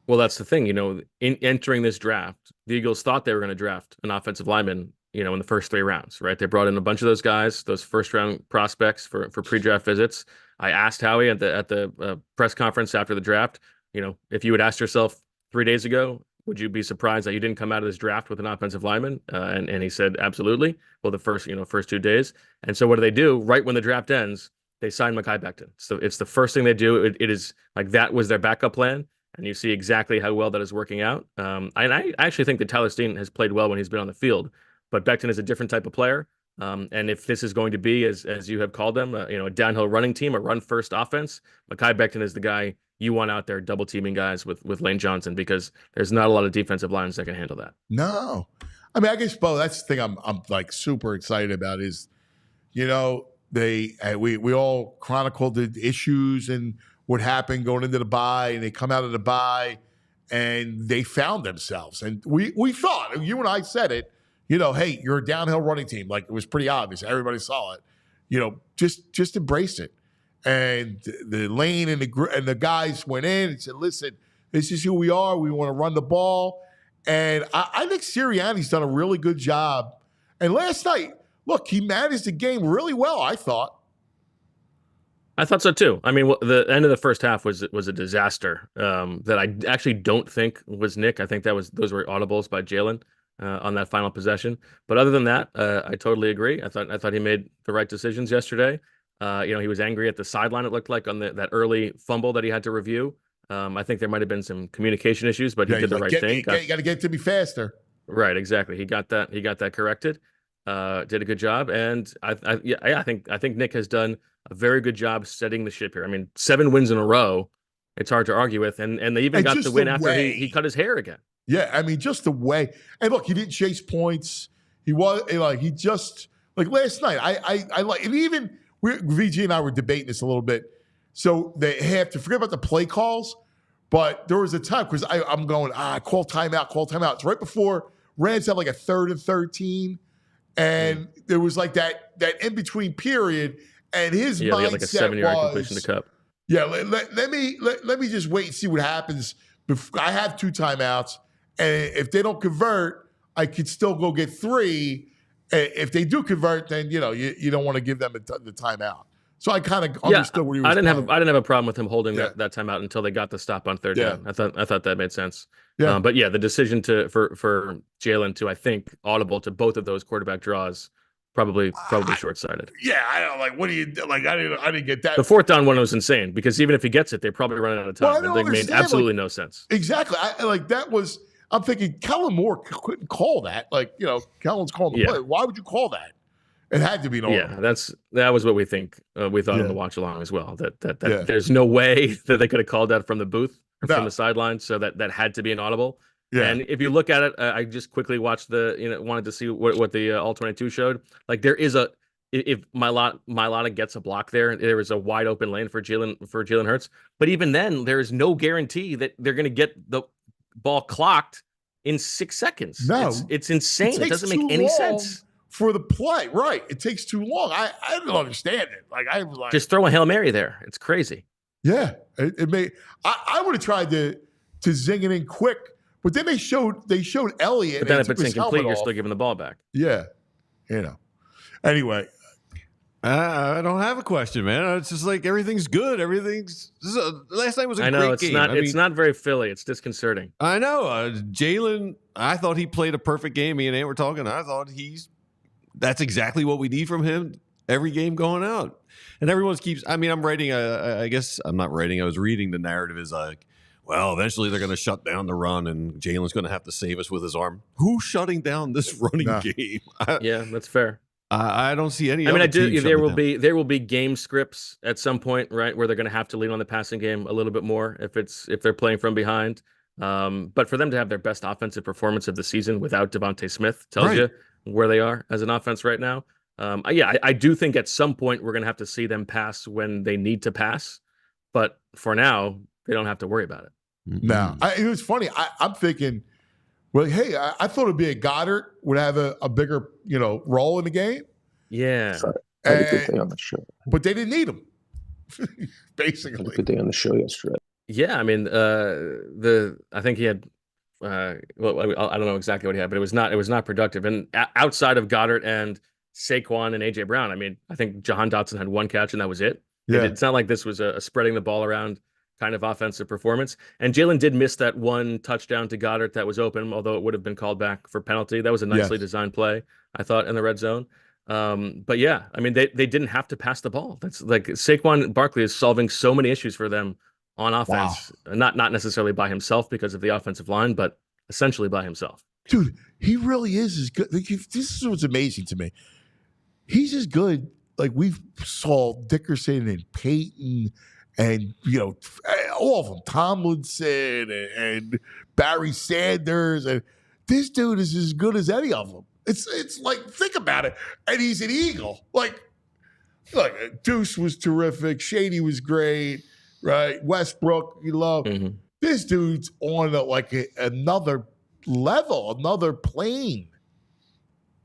Well, that's the thing. In entering this draft, the Eagles thought they were going to draft an offensive lineman, in the first 3 rounds, right? They brought in a bunch of those guys, those first-round prospects for pre-draft visits. I asked Howie at the press conference after the draft, if you had asked yourself 3 days ago, would you be surprised that you didn't come out of this draft with an offensive lineman? And he said, absolutely. Well, the first 2 days. And so what do? Right when the draft ends, they sign Mekhi Becton. So it's the first thing they do. It is like that was their backup plan. And you see exactly how well that is working out. And I actually think that Tyler Steen has played well when he's been on the field. But Becton is a different type of player. And if this is going to be, as you have called them, a downhill running team, a run-first offense, Mekhi Becton is the guy you want out there double teaming guys with Lane Johnson, because there's not a lot of defensive lines that can handle that. No, I mean, I guess, Bo, that's the thing I'm like super excited about is, we all chronicled the issues and what happened going into the bye, and they come out of the bye and they found themselves. And we thought, you and I said it, hey, you're a downhill running team. Like, it was pretty obvious. Everybody saw it. Just embrace it. And the Lane and the guys went in and said, listen, this is who we are. We want to run the ball. And I think Sirianni's done a really good job. And last night, look, he managed the game really well, I thought. I thought so too. I mean, the end of the first half was a disaster that I actually don't think was Nick. I think those were audibles by Jalen on that final possession. But other than that, I totally agree. I thought he made the right decisions yesterday. He was angry at the sideline, it looked like, on that early fumble that he had to review. I think there might have been some communication issues, but he did the right thing. You got to get to me faster. Right, exactly. He got that corrected. Did a good job, and I think Nick has done a very good job setting the ship here. I mean, 7 wins in a row. It's hard to argue with, and they even got the win after he cut his hair again. Yeah, I mean, just the way. And look, he didn't chase points. He was he just last night. I like, and even VG and I were debating this a little bit. So they have to forget about the play calls, but there was a time because I'm going, call timeout. It's right before Rams had like a 3rd and 13, and there was like that in between period, and his mindset he had like a 7-yard completion to Cup. Yeah, let me just wait and see what happens. I have 2 timeouts, and if they don't convert, I could still go get 3. If they do convert, then you don't want to give them the timeout. So I kind of understood what he was. I didn't have a problem with him holding that timeout until they got the stop on 3rd down. I thought that made sense. Yeah. But the decision for Jalen to, I think, audible to both of those quarterback draws probably short-sighted. Yeah, I don't what do you like? I didn't get that. The 4th down one was insane because even if he gets it, they're probably running out of time. It made absolutely no sense. Exactly. That was. I'm thinking Kellen Moore couldn't call that. Kellen's calling the play. Why would you call that? It had to be an audible. Yeah, that was what we think. We thought on the watch along as well. That there's no way that they could have called that from the booth or from the sideline. So that had to be an audible. Yeah. And if you look at it, I just quickly watched wanted to see what the All-22 showed. Like there is if Mailata gets a block there was a wide open lane for Jalen Hurts. But even then, there is no guarantee that they're going to get the ball clocked in 6 seconds. No, it's insane. It doesn't make any sense for the play. Right, it takes too long. I don't understand it. Like I was like, just throw a Hail Mary there. It's crazy. Yeah, it may. I would have tried to zing it in quick, but then they showed Elliott. But then if it's incomplete, you're still giving the ball back. Yeah, Anyway, I don't have a question, man. It's just like everything's good. Last night was a great game. It's not very Philly. It's disconcerting. I know. Jalen, I thought he played a perfect game. Me and Ant were talking. I thought that's exactly what we need from him every game going out. And everyone keeps, I'm writing, I guess I'm not writing. I was reading the narrative is like, well, eventually they're going to shut down the run and Jalen's going to have to save us with his arm. Who's shutting down this running game? Yeah, that's fair. I don't see any. There will be game scripts at some point, right, where they're going to have to lean on the passing game a little bit more if they're playing from behind. But for them to have their best offensive performance of the season without Devontae Smith tells you where they are as an offense right now. I do think at some point we're going to have to see them pass when they need to pass, but for now they don't have to worry about it. No, it was funny. I'm thinking, well, hey, I thought it'd be a Goddard would have a bigger, role in the game. Yeah, had a good day on the show, but they didn't need him. Basically, had a good day on the show yesterday. Yeah, I mean, I think he had. I don't know exactly what he had, but it was not productive. And outside of Goddard and Saquon and AJ Brown, I mean, I think Jahan Dotson had 1 catch and that was it. Yeah. It's not like this was a spreading the ball around kind of offensive performance. And Jalen did miss that 1 touchdown to Goddard that was open, although it would have been called back for penalty. That was a nicely designed play, I thought, in the red zone. But yeah, I mean, they didn't have to pass the ball. That's like Saquon Barkley is solving so many issues for them on offense, not necessarily by himself because of the offensive line, but essentially by himself. Dude, he really is as good. Like, this is what's amazing to me. He's as good. Like we saw Dickerson and Peyton and, all of them, Tomlinson and Barry Sanders. And this dude is as good as any of them. It's like, think about it. And he's an Eagle. Like Deuce was terrific. Shady was great, right? Westbrook, you love. Mm-hmm. This dude's on another level, another plane.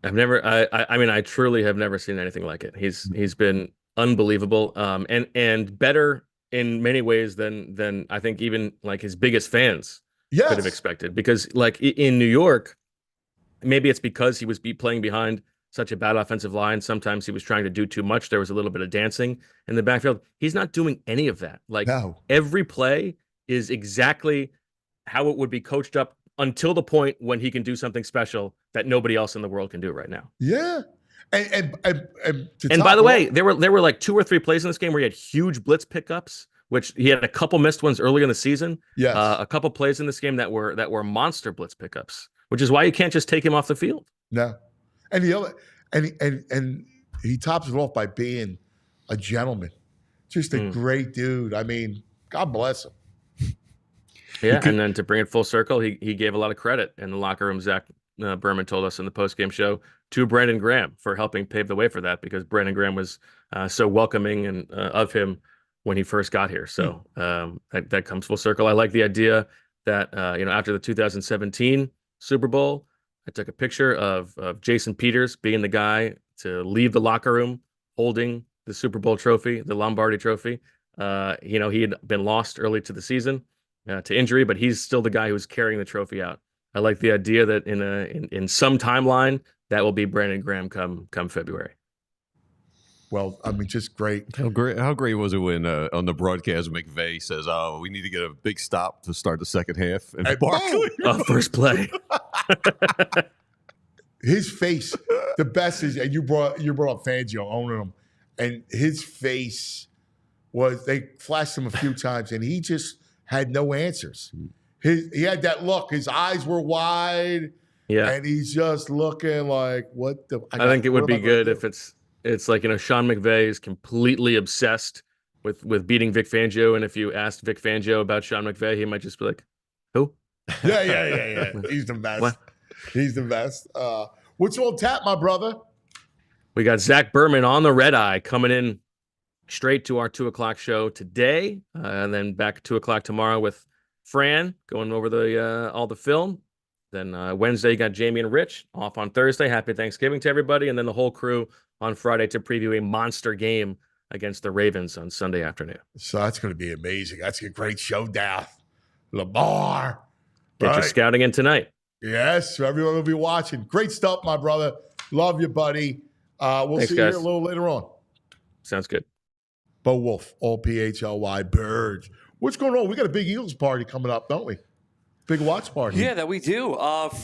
I truly have never seen anything like it. He's been unbelievable, and better in many ways than I think even like his biggest fans could have expected. Because like in New York, maybe it's because he was playing behind such a bad offensive line. Sometimes he was trying to do too much. There was a little bit of dancing in the backfield. He's not doing any of that. Like every play is exactly how it would be coached up until the point when he can do something special that nobody else in the world can do right now. Yeah. And by the way, there were like 2 or 3 plays in this game where he had huge blitz pickups, which he had a couple missed ones earlier in the season. Yes. A couple plays in this game that were monster blitz pickups, which is why you can't just take him off the field. No. And and he tops it off by being a gentleman. Just a great dude. I mean, God bless him. Yeah, and then to bring it full circle, he gave a lot of credit in the locker room. Zach Berman told us in the postgame show to Brandon Graham for helping pave the way for that, because Brandon Graham was so welcoming and of him when he first got here. So that comes full circle. I like the idea that after the 2017 Super Bowl, I took a picture of Jason Peters being the guy to leave the locker room holding the Super Bowl trophy, the Lombardi trophy. He had been lost early to the season. To injury, but he's still the guy who's carrying the trophy out. I like the idea that in some timeline that will be Brandon Graham come February. Well, I mean, just great. How great was it when on the broadcast McVay says, "Oh, we need to get a big stop to start the second half," and Barkley first play. His face, the best is, and you brought up Fangio owning him, and his face was, they flashed him a few times, and he just had no answers. He had that look. His eyes were wide, and he's just looking like, what the... I think it would be good if it's like, Sean McVay is completely obsessed with beating Vic Fangio, and if you asked Vic Fangio about Sean McVay, he might just be like, who? Yeah. He's the best. What? He's the best. What's on tap, my brother? We got Zach Berman on the red eye coming in straight to our 2 o'clock show today, and then back at 2 o'clock tomorrow with Fran going over the all the film. Then Wednesday, you got Jamie and Rich off on Thursday. Happy Thanksgiving to everybody. And then the whole crew on Friday to preview a monster game against the Ravens on Sunday afternoon. So that's going to be amazing. That's a great showdown. Lamar. Get your scouting in tonight. Yes, everyone will be watching. Great stuff, my brother. Love you, buddy. We'll Thanks, see you guys. here a little later on. Sounds good. Bo Wulf, all PHLY birds. What's going on? We got a big Eagles party coming up, don't we? Big watch party. Yeah, that we do.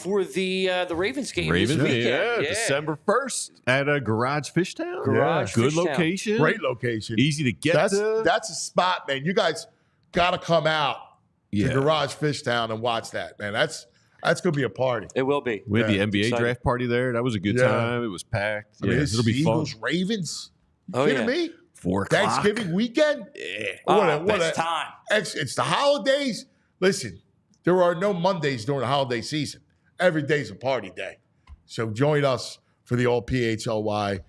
For the Ravens game Ravens, this weekend. yeah, December 1st at a Garage Fishtown. Garage Good Fishtown. location. Great location. Easy to get to. That's a spot, man. You guys got to come out Yeah. to Garage Fishtown and watch that, man. That's going to be a party. It will be. We had Yeah, the NBA exciting. draft party there. That was a good Yeah. time. It was packed. I mean, Yeah, it's it'll be Eagles, fun. Ravens. You Oh, kidding yeah. me? 4 o'clock. Thanksgiving weekend? Yeah. Best time. It's the holidays. Listen, there are no Mondays during the holiday season. Every day's a party day. So join us for the all PHLY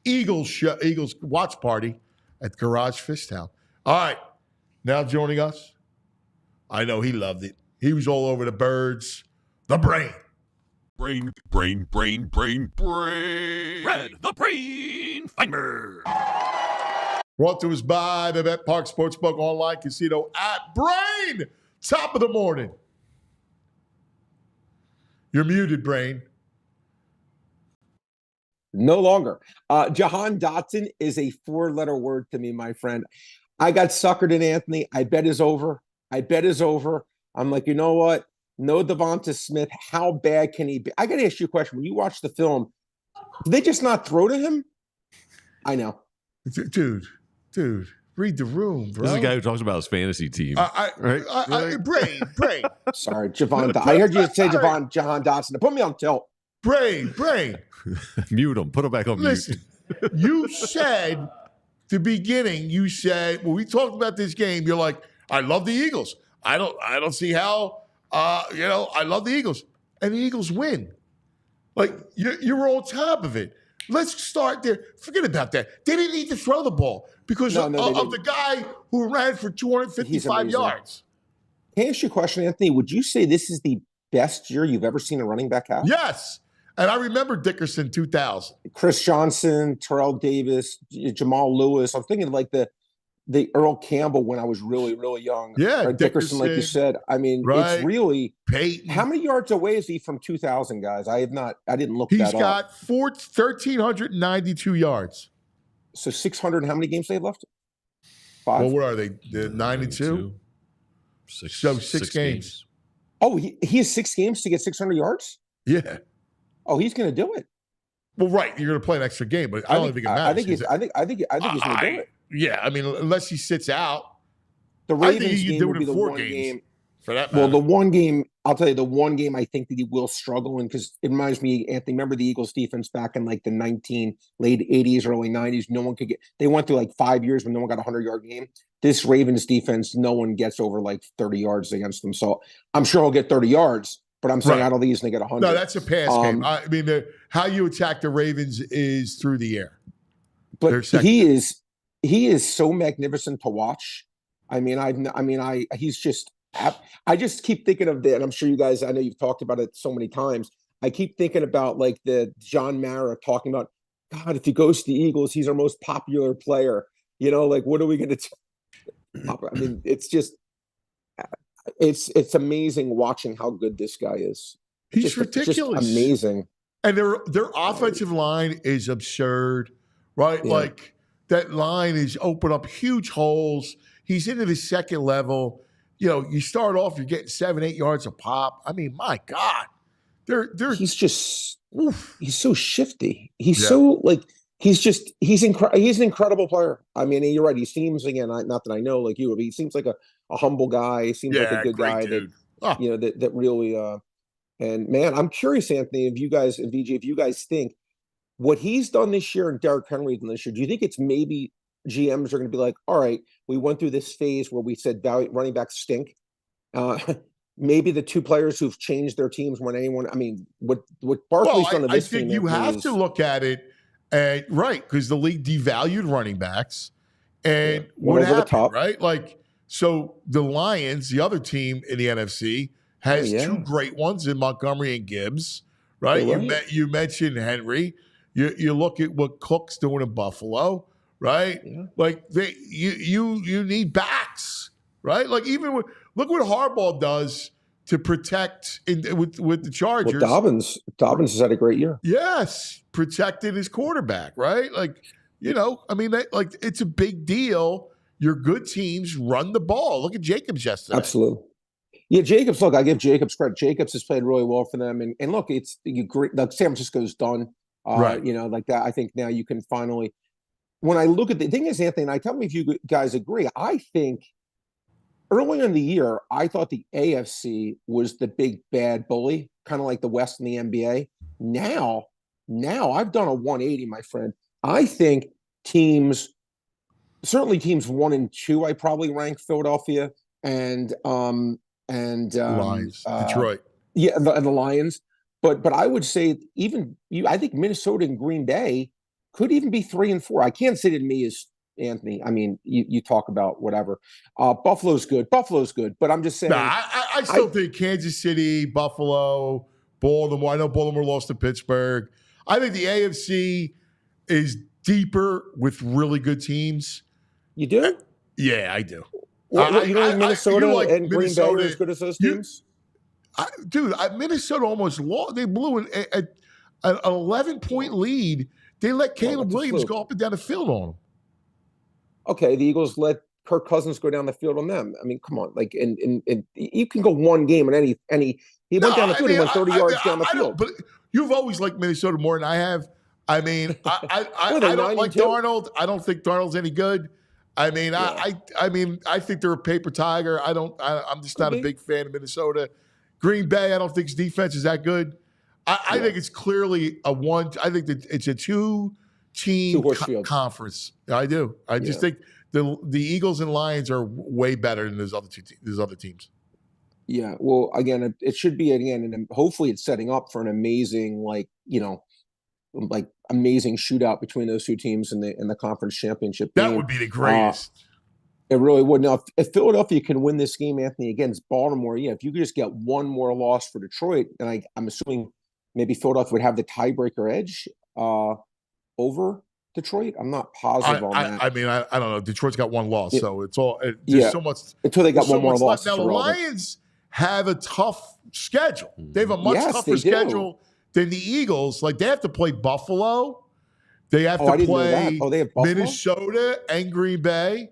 Eagles watch party at Garage Fishtown. All right. Now joining us. I know he loved it. He was all over the birds. The brain. Red, the brain finder. Brought to us by the Bet Park Sportsbook Online Casino at Brain. Top of the morning. You're muted, Brain. No longer. Jahan Dotson is a 4-letter word to me, my friend. I got suckered in, Anthony. I bet is over. I'm like, you know what? No Devonta Smith. How bad can he be? I got to ask you a question. When you watch the film, did they just not throw to him? I know. Dude, read the room, bro. This is a guy who talks about his fantasy team. Right? Brain. Sorry, Javon. I heard you say Jahan Dotson. Put me on tilt. Brain. Mute him. Put him back on Listen, you said the beginning. You said when we talked about this game, you're like, I love the Eagles. I don't see how. I love the Eagles, and the Eagles win. Like you're on top of it. Let's start there. Forget about that. They didn't need to throw the ball because of the guy who ran for 255 yards. Can I ask you a question, Anthony? Would you say this is the best year you've ever seen a running back have? Yes. And I remember Dickerson 2000. Chris Johnson, Terrell Davis, Jamal Lewis. I'm thinking like the Earl Campbell when I was really, really young. Yeah, or Dickerson, like you said. I mean, right. It's really Peyton. How many yards away is he from 2,000, guys? I didn't look He's that up. got 1,392 yards. So 600. How many games they have left? 5. Well, what are they? The 92? So six games. Oh, he has 6 games to get 600 yards. Yeah. Oh, he's going to do it. Well, right. You're going to play an extra game, but I don't think it matters. I think he's going to do it. Yeah, I mean, unless he sits out. The I think Ravens he can game do will it be in the 4 one games. game. For that matter. Well, the one game, I'll tell you, the one game I think that he will struggle in, because it reminds me, Anthony, remember the Eagles defense back in like the late 80s, early 90s? No one could they went through like 5 years when no one got a 100-yard game. This Ravens defense, no one gets over like 30 yards against them. So I'm sure he'll get 30 yards, but I'm saying I don't think he's going to get 100. No, that's a pass game. I mean, how you attack the Ravens is through the air. But he is so magnificent to watch. I just keep thinking of that. And I'm sure you guys, I know you've talked about it so many times. I keep thinking about like the John Mara talking about, God, if he goes to the Eagles, he's our most popular player. You know, like, what are we going to do? I mean, it's just, it's amazing watching how good this guy is. He's ridiculous. Just amazing. And their offensive line is absurd, right? Yeah. Like that line is open up huge holes. He's into the second level. You know, you start off, you're getting 7-8 yards a pop. I mean, my God, he's just he's so shifty. He's so like he's an incredible player. I mean, you're right. He seems, again, not that I know like you, but he seems like a humble guy. He seems like a good guy dude. that really. And man, I'm curious, Anthony, if you guys and VJ, if you guys think what he's done this year and Derrick Henry done this year, do you think it's maybe GMs are going to be like, all right, we went through this phase where we said running backs stink. Maybe the 2 players who've changed their teams when anyone, I mean, what Barkley's done to this team. I think you have to look at it And right, because the league devalued running backs. And Went what over the happened, top. right? Like, so the Lions, the other team in the NFC, has two great ones in Montgomery and Gibbs, right? You mentioned Henry. You look at what Cook's doing in Buffalo, right? Yeah. Like you need backs, right? Like even look what Harbaugh does to protect with the Chargers. Well, Dobbins has had a great year. Yes, protected his quarterback, right? Like, I mean, like it's a big deal. Your good teams run the ball. Look at Jacobs yesterday. Absolutely. Yeah, Jacobs. Look, I give Jacobs credit. Jacobs has played really well for them, and look, it's great. Like San Francisco's done, right? Like that. I think now you can finally. When I look at the thing is, Anthony, and I tell me if you guys agree. I think early in the year, I thought the AFC was the big bad bully, kind of like the West in the NBA. Now I've done a 180, my friend. I think certainly teams 1 and 2, I probably rank Philadelphia and Lions, Detroit. Yeah, and the Lions. But I would say I think Minnesota and Green Bay could even be 3 and 4. I can't say to me as Anthony. I mean, you talk about whatever. Buffalo's good, but I'm just saying. I still think Kansas City, Buffalo, Baltimore. I know Baltimore lost to Pittsburgh. I think the AFC is deeper with really good teams. You do? Yeah, I do. You know, Minnesota and Green Bay are as good as those teams? Minnesota almost lost. They blew an 11-point lead. They let Caleb Williams go up and down the field on them. Okay, the Eagles let Kirk Cousins go down the field on them. I mean, come on. Like, and you can go one game in any. He went down the field. He went 30 yards down the field. But you've always liked Minnesota more than I have. I mean, I don't like Darnold. I don't think Darnold's any good. I mean, I think they're a paper tiger. I'm just not a big fan of Minnesota. Green Bay, I don't think his defense is that good. I think it's clearly a one. I think that it's a two-team conference. I do. I just think the Eagles and Lions are way better than those other teams. Yeah. Well, again, it should be and hopefully it's setting up for an amazing, amazing shootout between those two teams in the conference championship game. That would be the greatest. It really would. Now, if Philadelphia can win this game, Anthony, against Baltimore, if you could just get one more loss for Detroit, and I'm assuming maybe Philadelphia would have the tiebreaker edge over Detroit. I'm not positive on that. I mean, I don't know. Detroit's got one loss, so it's all there's so much until they got one more loss. Now the Lions have a tough schedule. They have a much tougher schedule than the Eagles. Like they have to play Buffalo. They have to play they have Minnesota and Green Bay.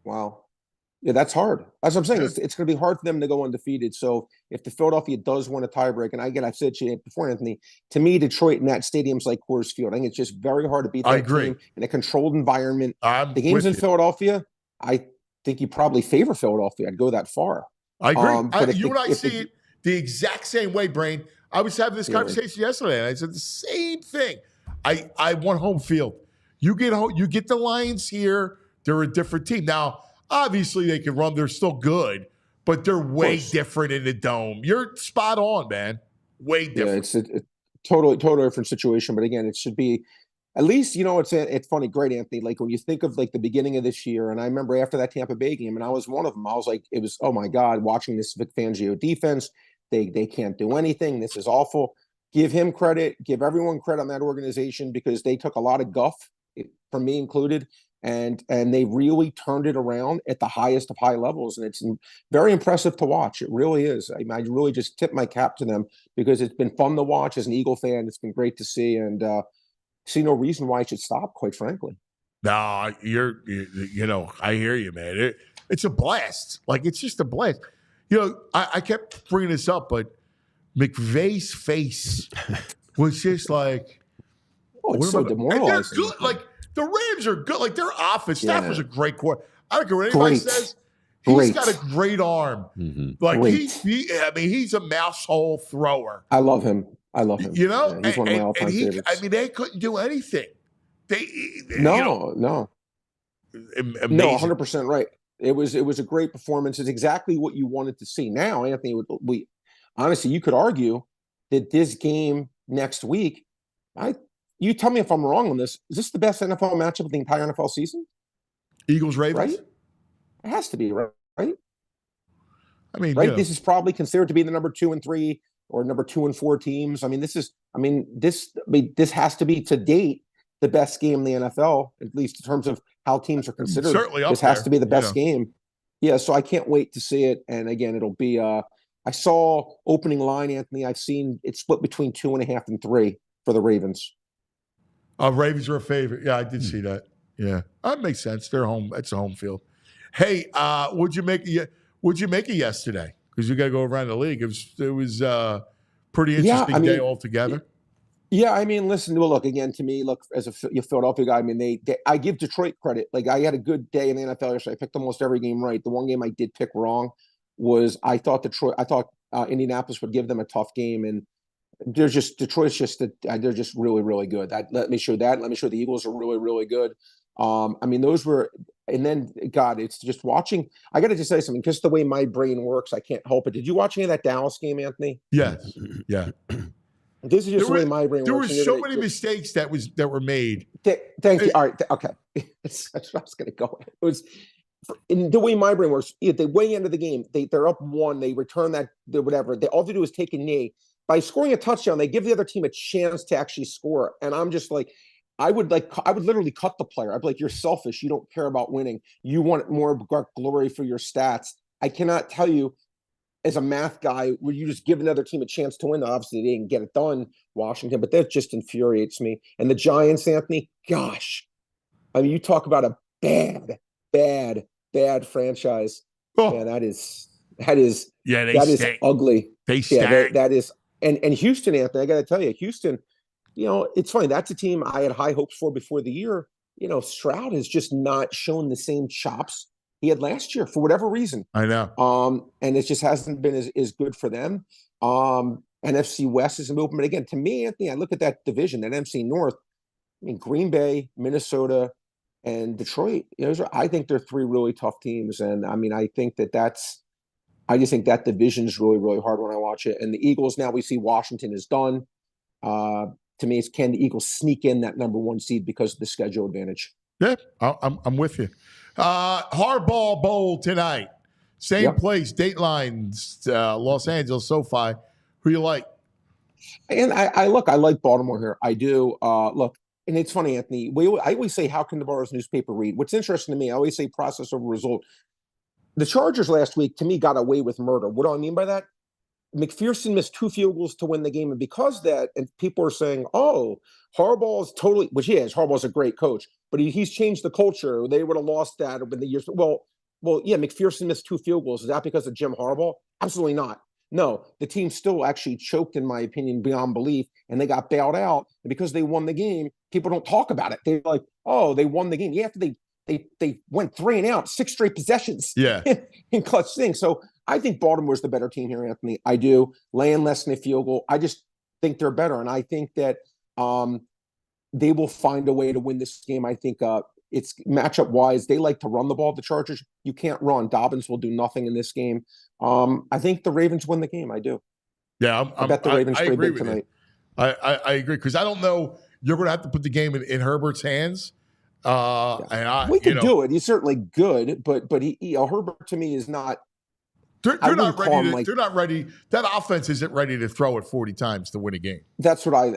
Wow. Yeah, that's hard. That's what I'm saying. It's going to be hard for them to go undefeated. So if the Philadelphia does win a tiebreak, and I've said to you before, Anthony, to me, Detroit in that stadium's like Coors Field. I think it's just very hard to beat that team in a controlled environment. The game's in Philadelphia. I think you probably favor Philadelphia. I'd go that far. I agree. You and I see it the exact same way, Brain. I was having this conversation yesterday, and I said the same thing. I want home field. You get the Lions here. They're a different team. Now, obviously, they can run. They're still good, but they're way different in the dome. You're spot on, man. Way different. Yeah, it's a totally different situation. But again, it should be at least, it's funny. Great, Anthony. Like when you think of like the beginning of this year, and I remember after that Tampa Bay game, and I was one of them. I was like, oh my God, watching this Vic Fangio defense. They can't do anything. This is awful. Give him credit. Give everyone credit on that organization because they took a lot of guff, from me included. And they really turned it around at the highest of high levels. And it's very impressive to watch. It really is. I really just tip my cap to them because it's been fun to watch as an Eagle fan. It's been great to see and see no reason why it should stop, quite frankly. No, I hear you, man. It's a blast. Like, it's just a blast. I kept bringing this up, but McVay's face was just like, it's so demoralizing. They're good. Like, the Rams are good. Like, their offense staff was a great core. I don't care what anybody says. He's got a great arm. Mm-hmm. Like, he's a mouse hole thrower. I love him. He's one of my all-time favorites. They couldn't do anything. No. Amazing. No, 100% right. It was a great performance. It's exactly what you wanted to see. Now, Anthony, honestly, you could argue that this game next week, I you tell me if I'm wrong on this. Is this the best NFL matchup of the entire NFL season? Eagles Ravens. Right? It has to be, right? I mean, Right. you know, This is probably considered to be the number 2 and 3 or number 2 and 4 teams. I mean, this has to be to date the best game in the NFL, at least in terms of how teams are considered. certainly up This has there, to be the you best know. game. Yeah. So I can't wait to see it. And again, it'll be, I saw opening line, Anthony. I've seen it split between 2.5 and 3 for the Ravens. Ravens are a favorite. Yeah, I did see that. Yeah, that makes sense. They're home. It's a home field. Hey, what'd you make it yesterday? Because you got to go around the league. It was pretty interesting day altogether. Yeah, I mean, listen. Well, look again. To me, look as a Philadelphia guy. I mean, I give Detroit credit. Like I had a good day in the NFL yesterday. I picked almost every game right. The one game I did pick wrong was I thought Indianapolis would give them a tough game, and Detroit's just they're just really, really good. Let me show that. Let me show the Eagles are really, really good. I mean, those were, and then God, it's just watching. I got to just say something, just the way my brain works. I can't help it. Did you watch any of that Dallas game, Anthony? Yes. Yeah. This is just the way my brain there works. There were so many mistakes that were made. Thank you. All right. Okay. That's where I was going to go. It was in the way my brain works. At the way end of the game, they're up 1. They return that whatever. All they do is take a knee. By scoring a touchdown, they give the other team a chance to actually score. And I'm just like, I would literally cut the player. I'd be like, you're selfish. You don't care about winning. You want more glory for your stats. I cannot tell you, as a math guy, where you just give another team a chance to win. Obviously, they didn't get it done, Washington, but that just infuriates me. And the Giants, Anthony, gosh, I mean, you talk about a bad franchise. Oh. Yeah, that is stink. ugly. They stink. Yeah, that is. And Houston, Anthony, I got to tell you, Houston, you know, it's funny. That's a team I had high hopes for before the year. You know, Stroud has just not shown the same chops he had last year for whatever reason. I know. And it just hasn't been as good for them. NFC West is a movement. But again, to me, Anthony, I look at that division, that NFC North. I mean, Green Bay, Minnesota, and Detroit. I think they're 3 really tough teams. And I mean, I just think that division is really, really hard when I watch it. And the Eagles, now we see Washington is done. To me, it's can the Eagles sneak in that number 1 seed because of the schedule advantage? Yeah, I'm with you. Hardball Bowl tonight. Same place, Dateline, Los Angeles, SoFi. Who you like? And I like Baltimore here. I do. Look, and it's funny, Anthony. I always say, how can the Bar's newspaper read? What's interesting to me, I always say process over result. The Chargers last week, to me, got away with murder. What do I mean by that? McPherson missed 2 field goals to win the game. And because that, and people are saying, oh, Harbaugh is totally, which he is. Harbaugh's a great coach, but he's changed the culture. They would have lost that over the years. Well, yeah, McPherson missed 2 field goals. Is that because of Jim Harbaugh? Absolutely not. No, the team still actually choked, in my opinion, beyond belief, and they got bailed out. And because they won the game, people don't talk about it. They're like, oh, they won the game. Yeah, after they went 3 and out, 6 straight possessions. Yeah. in clutch things. So I think Baltimore's the better team here, Anthony. I do. Laying less than a field goal. I just think they're better. And I think that they will find a way to win this game. I think it's matchup wise. They like to run the ball. The Chargers, you can't run. Dobbins will do nothing in this game. I think the Ravens win the game. I do. Yeah, I bet the Ravens play big tonight. I agree, because I don't know. You're going to have to put the game in Herbert's hands. And we can do it. He's certainly good, but Herbert to me is not. They're not ready. They're not ready. That offense isn't ready to throw it 40 times to win a game. That's what I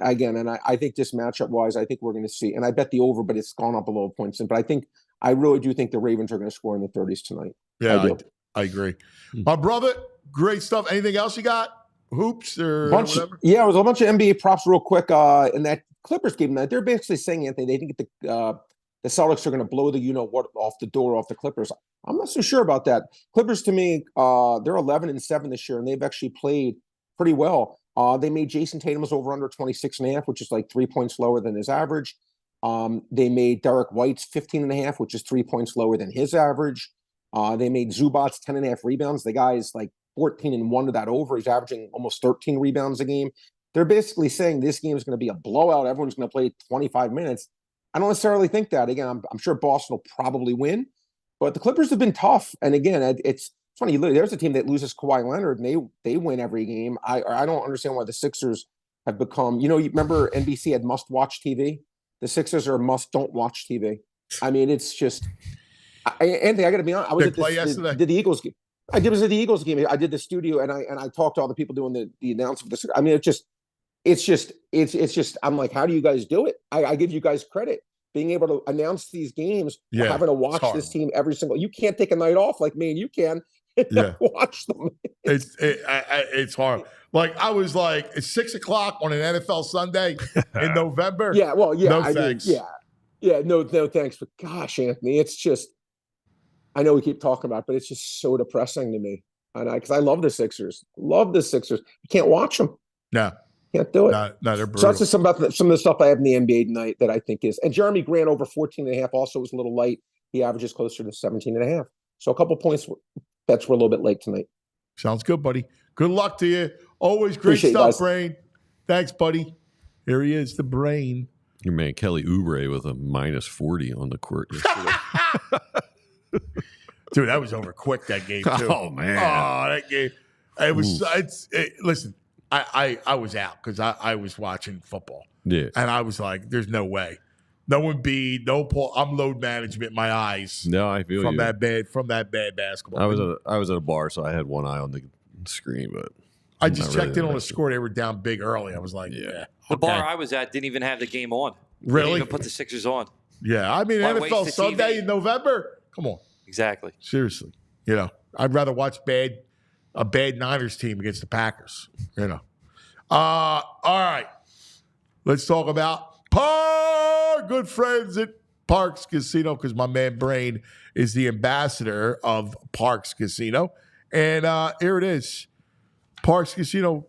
think this matchup wise, I think we're going to see, and I bet the over, but it's gone up a little points. But I really do think the Ravens are going to score in the 30s tonight. Yeah, I agree. My brother, great stuff. Anything else you got? Hoops or whatever? Yeah, it was a bunch of NBA props real quick. In that Clippers game, they're basically saying, Anthony, they think the Celtics are going to blow the what off the Clippers. I'm not so sure about that. Clippers, to me, they're 11-7 this year, and they've actually played pretty well. They made Jason Tatum's over under 26.5, which is like 3 points lower than his average. They made Derek White's 15.5, which is 3 points lower than his average. They made Zubac's 10.5 rebounds. The guy is like 14-1 to that over. He's averaging almost 13 rebounds a game. They're basically saying this game is going to be a blowout. Everyone's going to play 25 minutes. I don't necessarily think that. Again, I'm sure Boston will probably win, but the Clippers have been tough. And again, it's funny. There's a team that loses Kawhi Leonard, and they win every game. I don't understand why the Sixers have become, you remember NBC had must-watch TV? The Sixers are don't-watch TV. I mean, it's just, Anthony, I got to be honest. I was They at play yesterday? the Eagles game. I was at the Eagles game. I did the studio, and I talked to all the people doing the announcement. I mean, it's just. I'm like, how do you guys do it? I give you guys credit being able to announce these games, having to watch this team every single. You can't take a night off like me and you can. Watch them. It's hard. Like I was like, it's 6:00 on an NFL Sunday in November. Yeah, well, yeah, no thanks. No thanks. But gosh, Anthony, it's just. I know we keep talking about it, but it's just so depressing to me. And because I love the Sixers. You can't watch them. No. Can't do it. No, they're brutal. So that's just some of the stuff I have in the NBA tonight that I think is. And Jeremy Grant over 14.5 also was a little light. He averages closer to 17.5. So a couple points bets were a little bit late tonight. Sounds good, buddy. Good luck to you. Always great Appreciate stuff, Brain. Thanks, buddy. Here he is, the Brain. Your man Kelly Oubre with a -40 on the court yesterday. Dude, that was over quick, that game, too. Oh, man. Oh, that game. It was, listen, I was out because I was watching football. Yeah. And I was like, there's no way. No Embiid, no Paul. I'm load management, my eyes. No, I feel from you. that bad basketball. I was at a bar, so I had one eye on the screen, but I just checked in on the score. They were down big early. I was like, The bar I was at didn't even have the game on. Really? Didn't even put the Sixers on. Yeah, I mean, Why NFL waste the Sunday TV? in November? Come on. Exactly. Seriously. I'd rather watch a bad Niners team against the Packers. All right. Let's talk about our good friends at Parks Casino, because my man Brain is the ambassador of Parks Casino. And here it is. Parks Casino,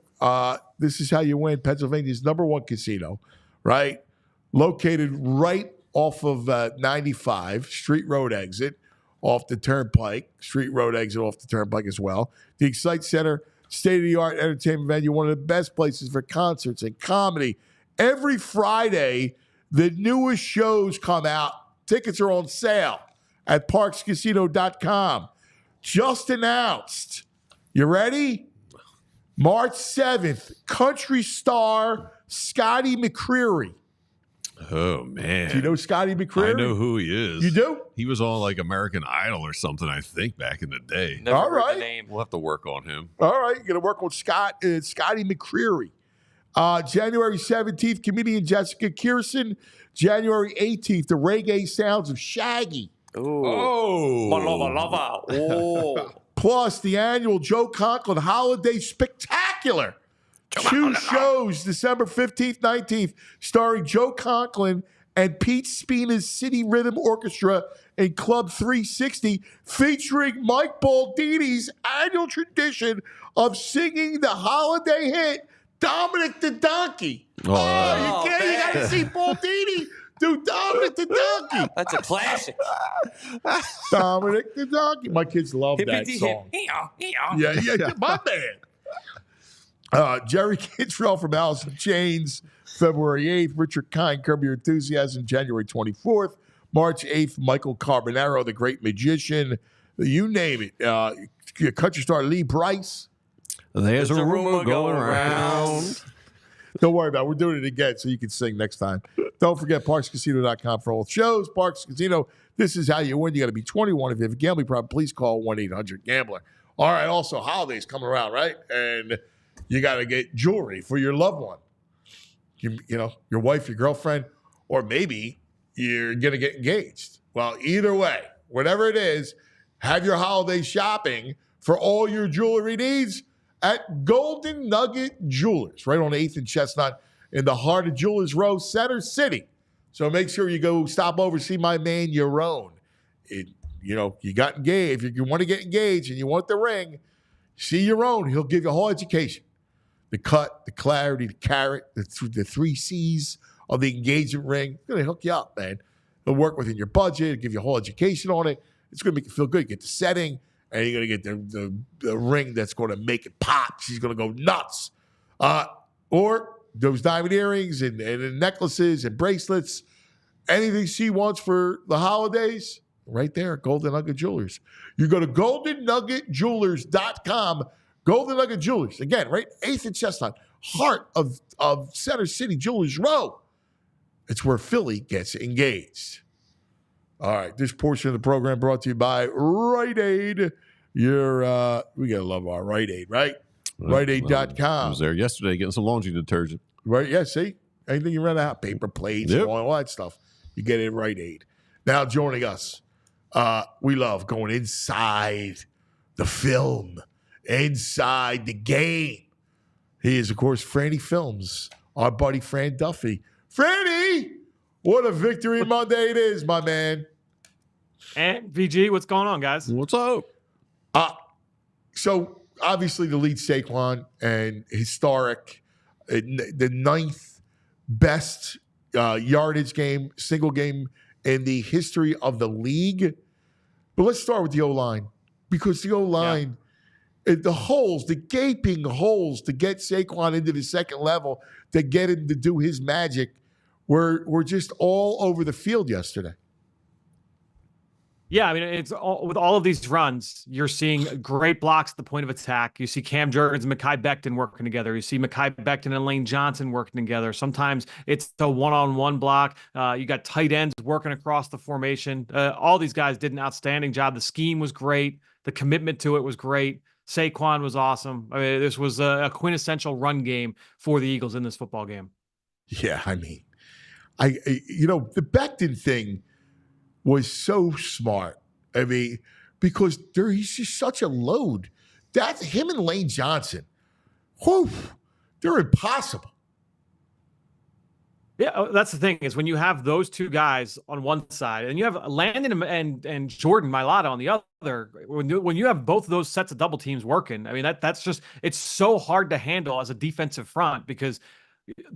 this is how you win. Pennsylvania's #1 casino, right? Located right off of 95, Street Road exit, off the Turnpike, Street Road exit off the Turnpike as well. The Excite Center, state-of-the-art entertainment venue, one of the best places for concerts and comedy. Every Friday, the newest shows come out. Tickets are on sale at parkscasino.com. Just announced. You ready? March 7th, country star Scotty McCreery. Oh, man. Do you know Scotty McCreery? I know who he is. You do? He was on like American Idol or something, I think, back in the day. Never All heard right. the name. We'll have to work on him. All right, you're going to work on Scotty McCreery. January 17th, comedian Jessica Kirson. January 18th, the reggae sounds of Shaggy. Oh. My lover. Oh. Plus, the annual Joe Conklin Holiday Spectacular. 2 shows, December 15th, 19th, starring Joe Conklin and Pete Spina's City Rhythm Orchestra in Club 360, featuring Mike Baldini's annual tradition of singing the holiday hit, Dominic the Donkey. Oh, You got to see Baldini do Dominic the Donkey. That's a classic. Dominic the Donkey. My kids love that song. Yeah, my man. Jerry Cantrell from Alice in Chains, February 8th. Richard Kind, Curb Your Enthusiasm, January 24th. March 8th, Michael Carbonaro, the great magician. You name it. Country star Lee Brice. There's a rumor going around. Don't worry about it. We're doing it again so you can sing next time. Don't forget parkscasino.com for all shows. Parks Casino, this is how you win. You got to be 21. If you have a gambling problem, please call 1-800-GAMBLER. All right, also, holidays coming around, right? And you got to get jewelry for your loved one. You know, your wife, your girlfriend, or maybe you're going to get engaged. Well, either way, whatever it is, have your holiday shopping for all your jewelry needs at Golden Nugget Jewelers, right on 8th and Chestnut in the heart of Jewelers Row, Center City. So make sure you go stop over, see my man, Yaron. You got engaged. If you want to get engaged and you want the ring, see Yaron. He'll give you a whole education. The cut, the clarity, the carat, the 3 C's of the engagement ring. He's going to hook you up, man. He'll work within your budget, give you a whole education on it. It's going to make you feel good. You get the setting, and you're going to get the ring that's going to make it pop. She's going to go nuts. Or those diamond earrings and necklaces and bracelets, anything she wants for the holidays, right there at Golden Nugget Jewelers. You go to goldennuggetjewelers.com. Golden Nugget Jewelers. Again, right? 8th and Chestnut heart of Center City, Jewelers Row. It's where Philly gets engaged. All right, this portion of the program brought to you by Rite Aid. We gotta love our Rite Aid, right? RiteAid.com. I was there yesterday getting some laundry detergent. Right? Yeah, see? Anything you run out, paper plates, all that stuff, you get it at Rite Aid. Now joining us, we love going inside the film, inside the game. He is, of course, Franny Films, our buddy Fran Duffy. Franny, what a victory Monday it is, my man. And VG, what's going on, guys? What's up? So obviously the lead Saquon and historic, the ninth best yardage game, single game in the history of the league. But let's start with the O-line, because the O-line, the holes, the gaping holes to get Saquon into the second level, to get him to do his magic, were just all over the field yesterday. Yeah, I mean, it's with all of these runs, you're seeing great blocks at the point of attack. You see Cam Jurgens and Mekhi Becton working together. You see Mekhi Becton and Lane Johnson working together. Sometimes it's a one-on-one block. You got tight ends working across the formation. All these guys did an outstanding job. The scheme was great. The commitment to it was great. Saquon was awesome. I mean, this was a quintessential run game for the Eagles in this football game. Yeah, I mean, the Becton thing was so smart. I mean, because he's just such a load. That's him and Lane Johnson. Whew, they're impossible. Yeah, that's the thing, is when you have those two guys on one side and you have Landon and Jordan Mailata on the other, when you have both of those sets of double teams working, I mean, that's just, it's so hard to handle as a defensive front, because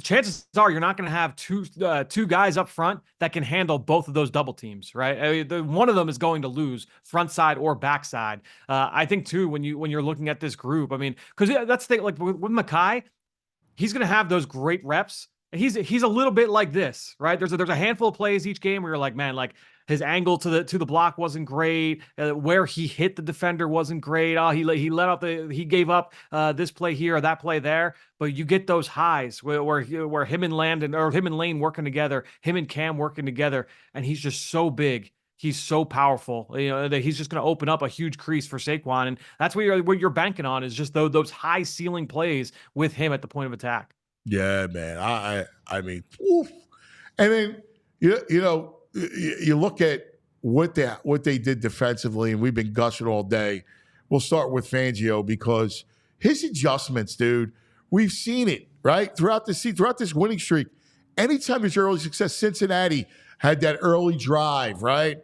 chances are you're not going to have two guys up front that can handle both of those double teams, right? I mean, one of them is going to lose, front side or back side. I think too, when you're looking at this group, I mean, because that's the thing, like with Mekhi, he's going to have those great reps. He's a little bit like this, right? There's a handful of plays each game where you're like, man, like his angle to the block wasn't great. Where he hit the defender wasn't great. He gave up this play here or that play there. But you get those highs where him and Landon, or him and Lane working together, him and Cam working together, and he's just so big. He's so powerful, that he's just going to open up a huge crease for Saquon, and that's what you're banking on, is just those high ceiling plays with him at the point of attack. Yeah, man. I mean, oof. And then you look at what they did defensively, and we've been gushing all day. We'll start with Fangio, because his adjustments, dude, we've seen it right throughout this winning streak. Anytime there's early success, Cincinnati had that early drive, right,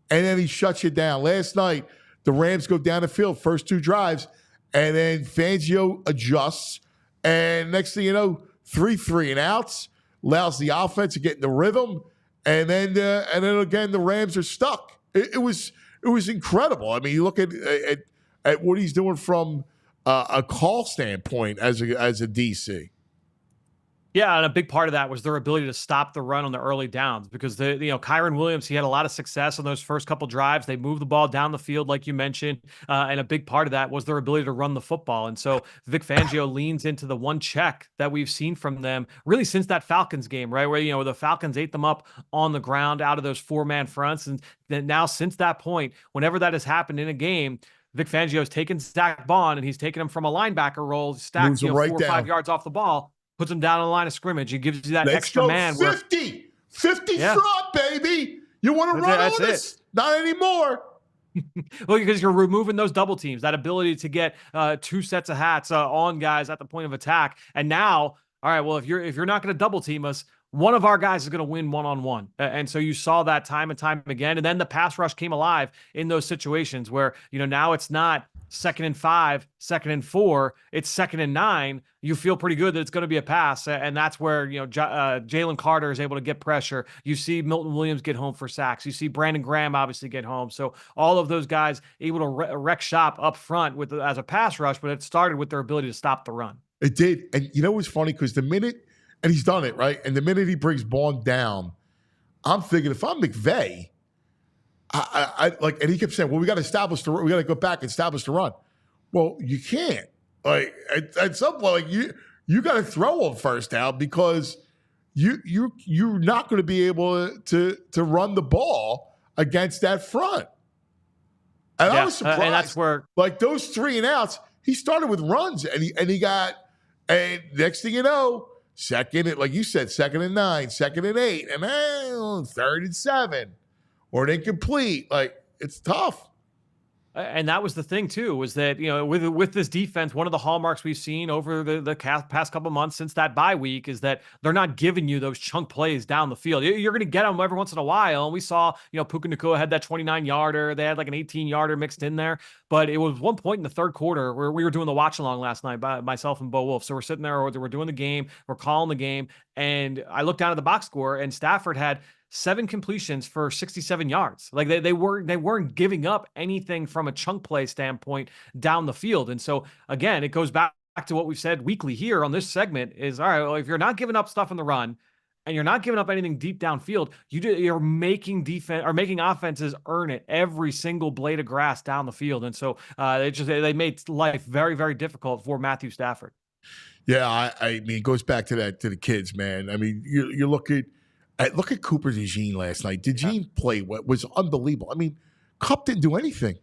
and then he shuts you down. Last night, the Rams go down the field, first two drives, and then Fangio adjusts, and next thing you know, 3 and outs, allows the offense to get in the rhythm, and then again the Rams are stuck. It was incredible. I mean, you look at what he's doing from a call standpoint as a DC. Yeah, and a big part of that was their ability to stop the run on the early downs, because Kyron Williams, he had a lot of success on those first couple drives. They moved the ball down the field, like you mentioned, and a big part of that was their ability to run the football. And so Vic Fangio leans into the one check that we've seen from them really since that Falcons game, right, where the Falcons ate them up on the ground out of those 4-man fronts, and then now since that point, whenever that has happened in a game, Vic Fangio's taken Zach Bond and he's taken him from a linebacker role, stacked 4 or 5 yards off the ball, puts him down on the line of scrimmage. He gives you that extra man. 50 front, baby. You want to run on this? Not anymore. Well, because you're removing those double teams, that ability to get 2 sets of hats on guys at the point of attack. And now, all right, well, if you're not going to double team us, one of our guys is going to win one-on-one. And so you saw that time and time again. And then the pass rush came alive in those situations where, now it's not 2nd and 5, 2nd and 4, it's 2nd and 9. You feel pretty good that it's going to be a pass. And that's where, Jalen Carter is able to get pressure. You see Milton Williams get home for sacks. You see Brandon Graham obviously get home. So all of those guys able to wreck shop up front as a pass rush, but it started with their ability to stop the run. It did. And what's funny? Because the minute, and he's done it, right? And the minute he brings Bond down, I'm thinking, if I'm McVay, and he kept saying, well, we got to go back and establish the run. Well, you can't. Like, at some point, you got to throw on first down because you're not going to be able to run the ball against that front. And I was surprised. And that's where, like, those 3 and outs, he started with runs, and he got, and next thing you know, second, like you said, 2nd and 9, 2nd and 8, and then 3rd and 7, or an incomplete. Like, it's tough. and that was the thing too, was that, you know, with this defense, one of the hallmarks we've seen over the past couple months since that bye week is that they're not giving you those chunk plays down the field. You're going to get them every once in a while. And we saw, you know, Puka Nacua had that 29-yarder. They had like an 18-yarder mixed in there. But it was one point in the third quarter where we were doing the watch along last night by myself and Bo Wulf. So we're sitting there, we're doing the game, we're calling the game. And I looked down at the box score, and Stafford had 7 completions for 67 yards. Like they weren't giving up anything from a chunk play standpoint down the field. And so again, it goes back to what we've said weekly here on this segment is, all right, well, if you're not giving up stuff in the run and you're not giving up anything deep downfield, you're making defense or making offenses earn it every single blade of grass down the field. And so they made life very, very difficult for Matthew Stafford. Yeah, I mean, it goes back to the kids, man. I mean, you look at Cooper DeJean last night. DeJean play what was unbelievable. I mean, Kupp didn't do anything.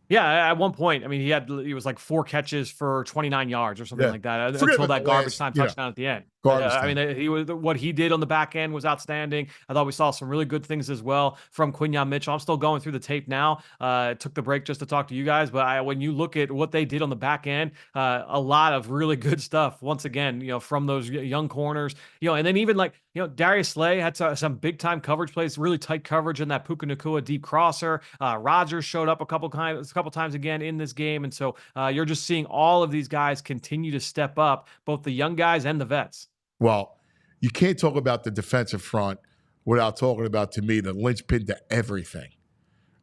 Yeah, at one point, I mean, he was like 4 catches for 29 yards or something like that until that garbage time touchdown at the end. I mean, what he did on the back end was outstanding. I thought we saw some really good things as well from Quinyon Mitchell. I'm still going through the tape now. Took the break just to talk to you guys, but when you look at what they did on the back end, a lot of really good stuff. Once again, you know, from those young corners, you know, and then even like, you know, Darius Slay had some big time coverage plays, really tight coverage in that Puka Nacua deep crosser. Rodgers showed up a couple times again in this game, and so you're just seeing all of these guys continue to step up, both the young guys and the vets. Well, you can't talk about the defensive front without talking about, to me, the linchpin to everything,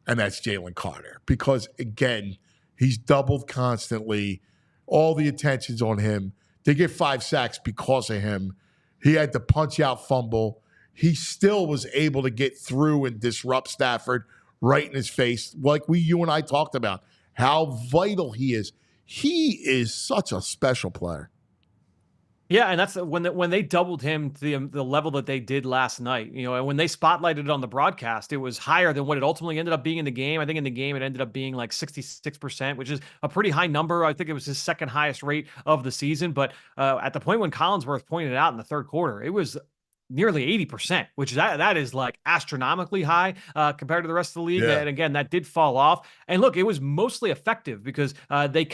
and that's Jalen Carter. Because, again, he's doubled constantly. All the attention's on him. They get 5 sacks because of him. He had the punch-out fumble. He still was able to get through and disrupt Stafford right in his face, like you and I talked about, how vital he is. He is such a special player. Yeah, and that's when they doubled him to the level that they did last night. You know, and when they spotlighted it on the broadcast, it was higher than what it ultimately ended up being in the game. I think in the game it ended up being like 66%, which is a pretty high number. I think it was his 2nd highest rate of the season. But at the point when Collinsworth pointed it out in the third quarter, it was nearly 80%, which that is like astronomically high compared to the rest of the league. Yeah. And again, that did fall off. And look, it was mostly effective because they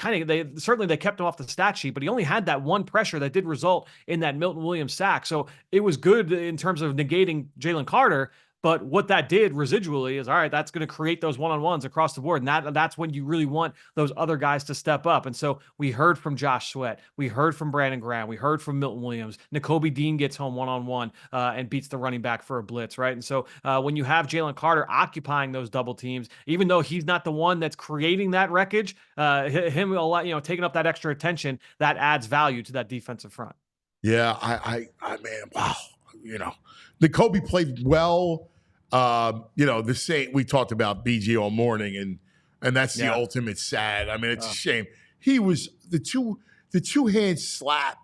certainly kept him off the stat sheet, but he only had that one pressure that did result in that Milton Williams sack. So it was good in terms of negating Jalen Carter. But what that did residually is, all right, that's going to create those one-on-ones across the board. And that's when you really want those other guys to step up. And so we heard from Josh Sweat. We heard from Brandon Graham. We heard from Milton Williams. Nakobe Dean gets home one-on-one and beats the running back for a blitz, right? And so when you have Jalen Carter occupying those double teams, even though he's not the one that's creating that wreckage, him taking up that extra attention, that adds value to that defensive front. Yeah, I man, wow. You know, Nakobe played well. The same, we talked about BG all morning, and that's the ultimate sad. I mean, it's a shame. He was the two hand slap.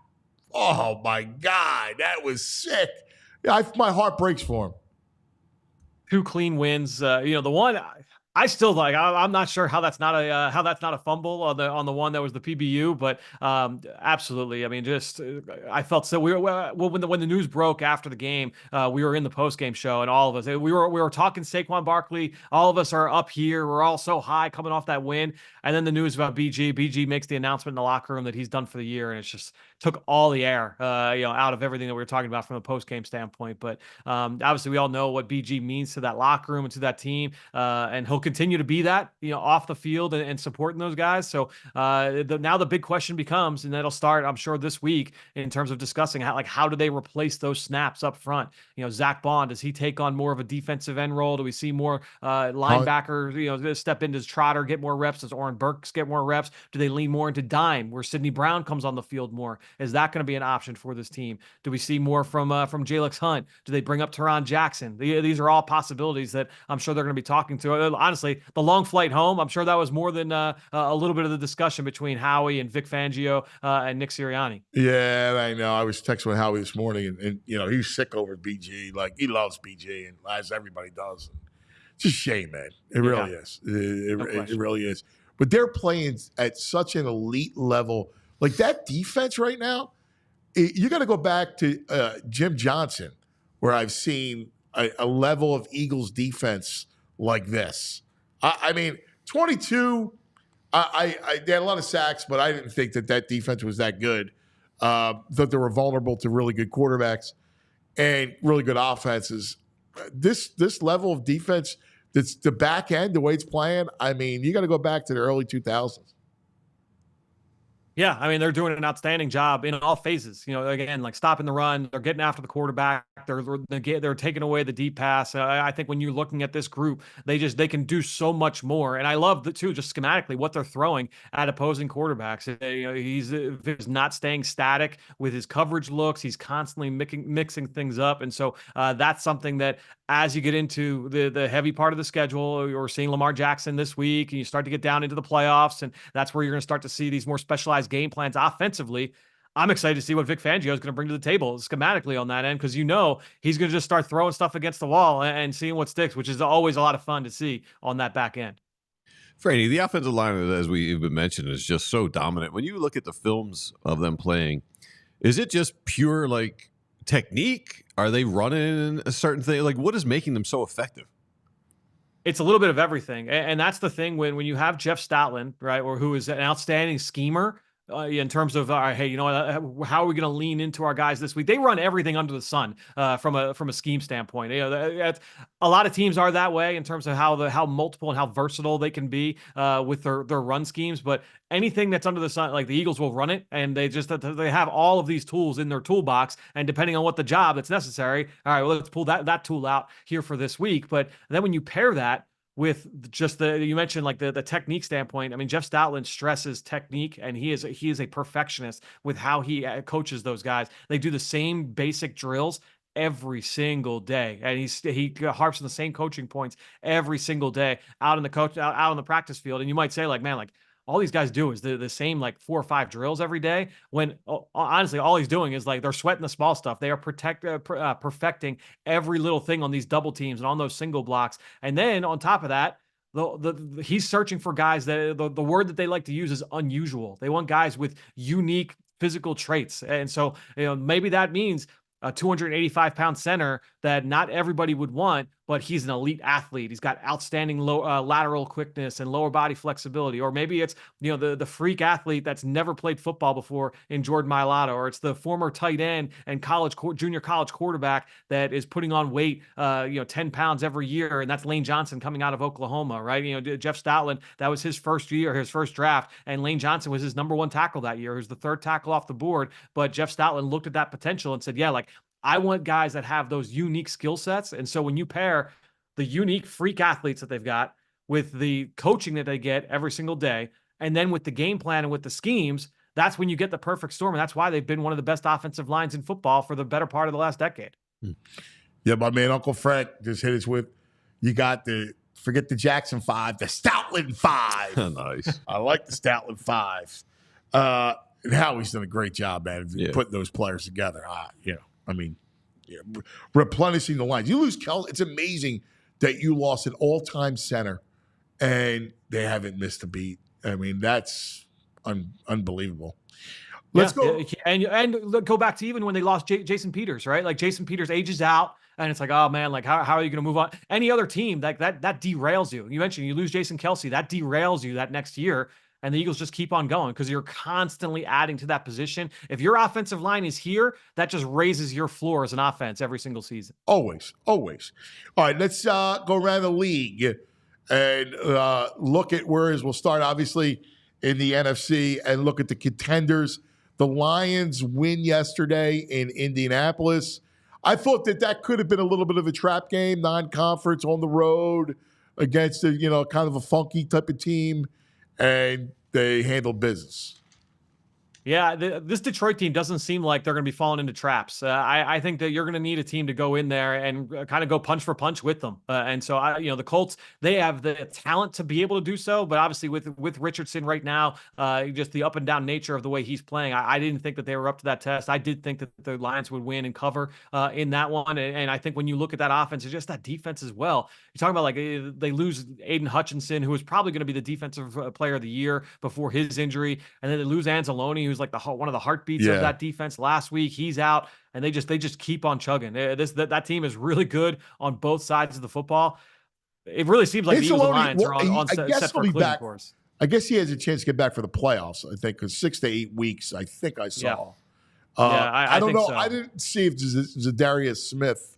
Oh my God, that was sick. Yeah, my heart breaks for him. 2 clean wins. The one I still like. I'm not sure how that's not a fumble on the one that was the PBU, but absolutely. I mean, I felt so. When the news broke after the game, we were in the post game show, and all of us we were talking Saquon Barkley. All of us are up here. We're all so high coming off that win, and then the news about BG. BG makes the announcement in the locker room that he's done for the year, and it's just took all the air out of everything that we were talking about from a post game standpoint. But obviously, we all know what BG means to that locker room and to that team, and he'll continue to be that, off the field and supporting those guys. So now the big question becomes, and that'll start, I'm sure, this week in terms of discussing how do they replace those snaps up front? Zach Bond, does he take on more of a defensive end role? Do we see more linebackers, step into Trotter, get more reps? Does Oren Burks get more reps? Do they lean more into dime where Sidney Brown comes on the field more? Is that going to be an option for this team? Do we see more from Jalix Hunt? Do they bring up Teron Jackson? These are all possibilities that I'm sure they're going to be talking to. honestly, the long flight home, I'm sure that was more than a little bit of the discussion between Howie and Vic Fangio and Nick Sirianni. Yeah, I know. I was texting with Howie this morning, and he was sick over BG. Like, he loves BG, and as everybody does. It's a shame, man. It really is. It really is. But they're playing at such an elite level. Like, that defense right now, you got to go back to Jim Johnson, where I've seen a level of Eagles defense like this. I mean, 22, they had a lot of sacks, but I didn't think that defense was that good. Thought they were vulnerable to really good quarterbacks and really good offenses. This level of defense, that's the back end, the way it's playing, I mean, you got to go back to the early 2000s. Yeah, I mean, they're doing an outstanding job in all phases. Again, like stopping the run, they're getting after the quarterback, they're taking away the deep pass. I think when you're looking at this group, they can do so much more. And I love too, just schematically, what they're throwing at opposing quarterbacks. He's not staying static with his coverage looks. He's constantly mixing things up, and so that's something that, as you get into the heavy part of the schedule, you're seeing Lamar Jackson this week, and you start to get down into the playoffs, and that's where you're going to start to see these more specialized game plans offensively. I'm excited to see what Vic Fangio is going to bring to the table schematically on that end, because he's going to just start throwing stuff against the wall and seeing what sticks, which is always a lot of fun to see on that back end. Franny, the offensive line, as we've been mentioning, is just so dominant. When you look at the films of them playing, is it just pure like technique? Are they running a certain thing? Like, what is making them so effective? It's a little bit of everything. And that's the thing when you have Jeff Stoutland, right, or who is an outstanding schemer in terms of, hey, how are we going to lean into our guys this week? They run everything under the sun from a scheme standpoint. A lot of teams are that way in terms of how multiple and how versatile they can be with their run schemes. But anything that's under the sun, like the Eagles will run it, and they have all of these tools in their toolbox. And depending on what the job that's necessary, all right, well, let's pull that tool out here for this week. But then when you pair that with just you mentioned like the technique standpoint. I mean, Jeff Stoutland stresses technique, and he is a perfectionist with how he coaches those guys. They do the same basic drills every single day, and he harps on the same coaching points every single day out in the practice field. And you might say, like, man, like, all these guys do is the same like 4 or 5 drills every day, when honestly all he's doing is like they're sweating the small stuff. They are perfecting every little thing on these double teams and on those single blocks. And then on top of that, he's searching for guys that the word that they like to use is unusual. They want guys with unique physical traits. And so maybe that means a 285-pound center that not everybody would want, but he's an elite athlete. He's got outstanding lateral quickness and lower body flexibility. Or maybe it's the freak athlete that's never played football before in Jordan Mailata, or it's the former tight end and junior college quarterback that is putting on weight 10 pounds every year, and that's Lane Johnson coming out of Oklahoma, right? Jeff Stoutland, that was his first year, his first draft, and Lane Johnson was his number 1 tackle that year. He was the 3rd tackle off the board, but Jeff Stoutland looked at that potential and said, yeah, like, I want guys that have those unique skill sets. And so when you pair the unique freak athletes that they've got with the coaching that they get every single day, and then with the game plan and with the schemes, that's when you get the perfect storm. And that's why they've been one of the best offensive lines in football for the better part of the last decade. Yeah, my man, Uncle Frank just hit us with, you got forget the Jackson 5, the Stoutland 5. Nice. I like the Stoutland 5. And Howie's done a great job, man, putting those players together. Replenishing the lines. You lose Kelsey. It's amazing that you lost an all-time center and they haven't missed a beat. I mean, that's unbelievable. Let's go. And go back to even when they lost Jason Peters, right? Like, Jason Peters ages out, and it's like, oh man, like how are you going to move on? Any other team that derails you. You mentioned you lose Jason Kelsey, that derails you that next year. And the Eagles just keep on going because you're constantly adding to that position. If your offensive line is here, that just raises your floor as an offense every single season. Always. All right, let's go around the league and look at we'll start obviously in the NFC and look at the contenders. The Lions win yesterday in Indianapolis. I thought that could have been a little bit of a trap game, non-conference on the road against kind of a funky type of team. And they handled business. Yeah, this Detroit team doesn't seem like they're going to be falling into traps. I think that you're going to need a team to go in there and kind of go punch for punch with them. And so, the Colts, they have the talent to be able to do so. But obviously, with Richardson right now, just the up and down nature of the way he's playing, I didn't think that they were up to that test. I did think that the Lions would win and cover in that one. And I think when you look at that offense, it's just that defense as well. You're talking about like they lose Aiden Hutchinson, who was probably going to be the defensive player of the year before his injury, and then they lose Anzalone, who's like one of the heartbeats of that defense last week. He's out, and they just keep on chugging. That team is really good on both sides of the football. It really seems like the Eagles and Lions are on set for a collision course. I guess he has a chance to get back for the playoffs, I think, because 6 to 8 weeks, I think I saw. I don't know. So. I didn't see if Zadarius Smith.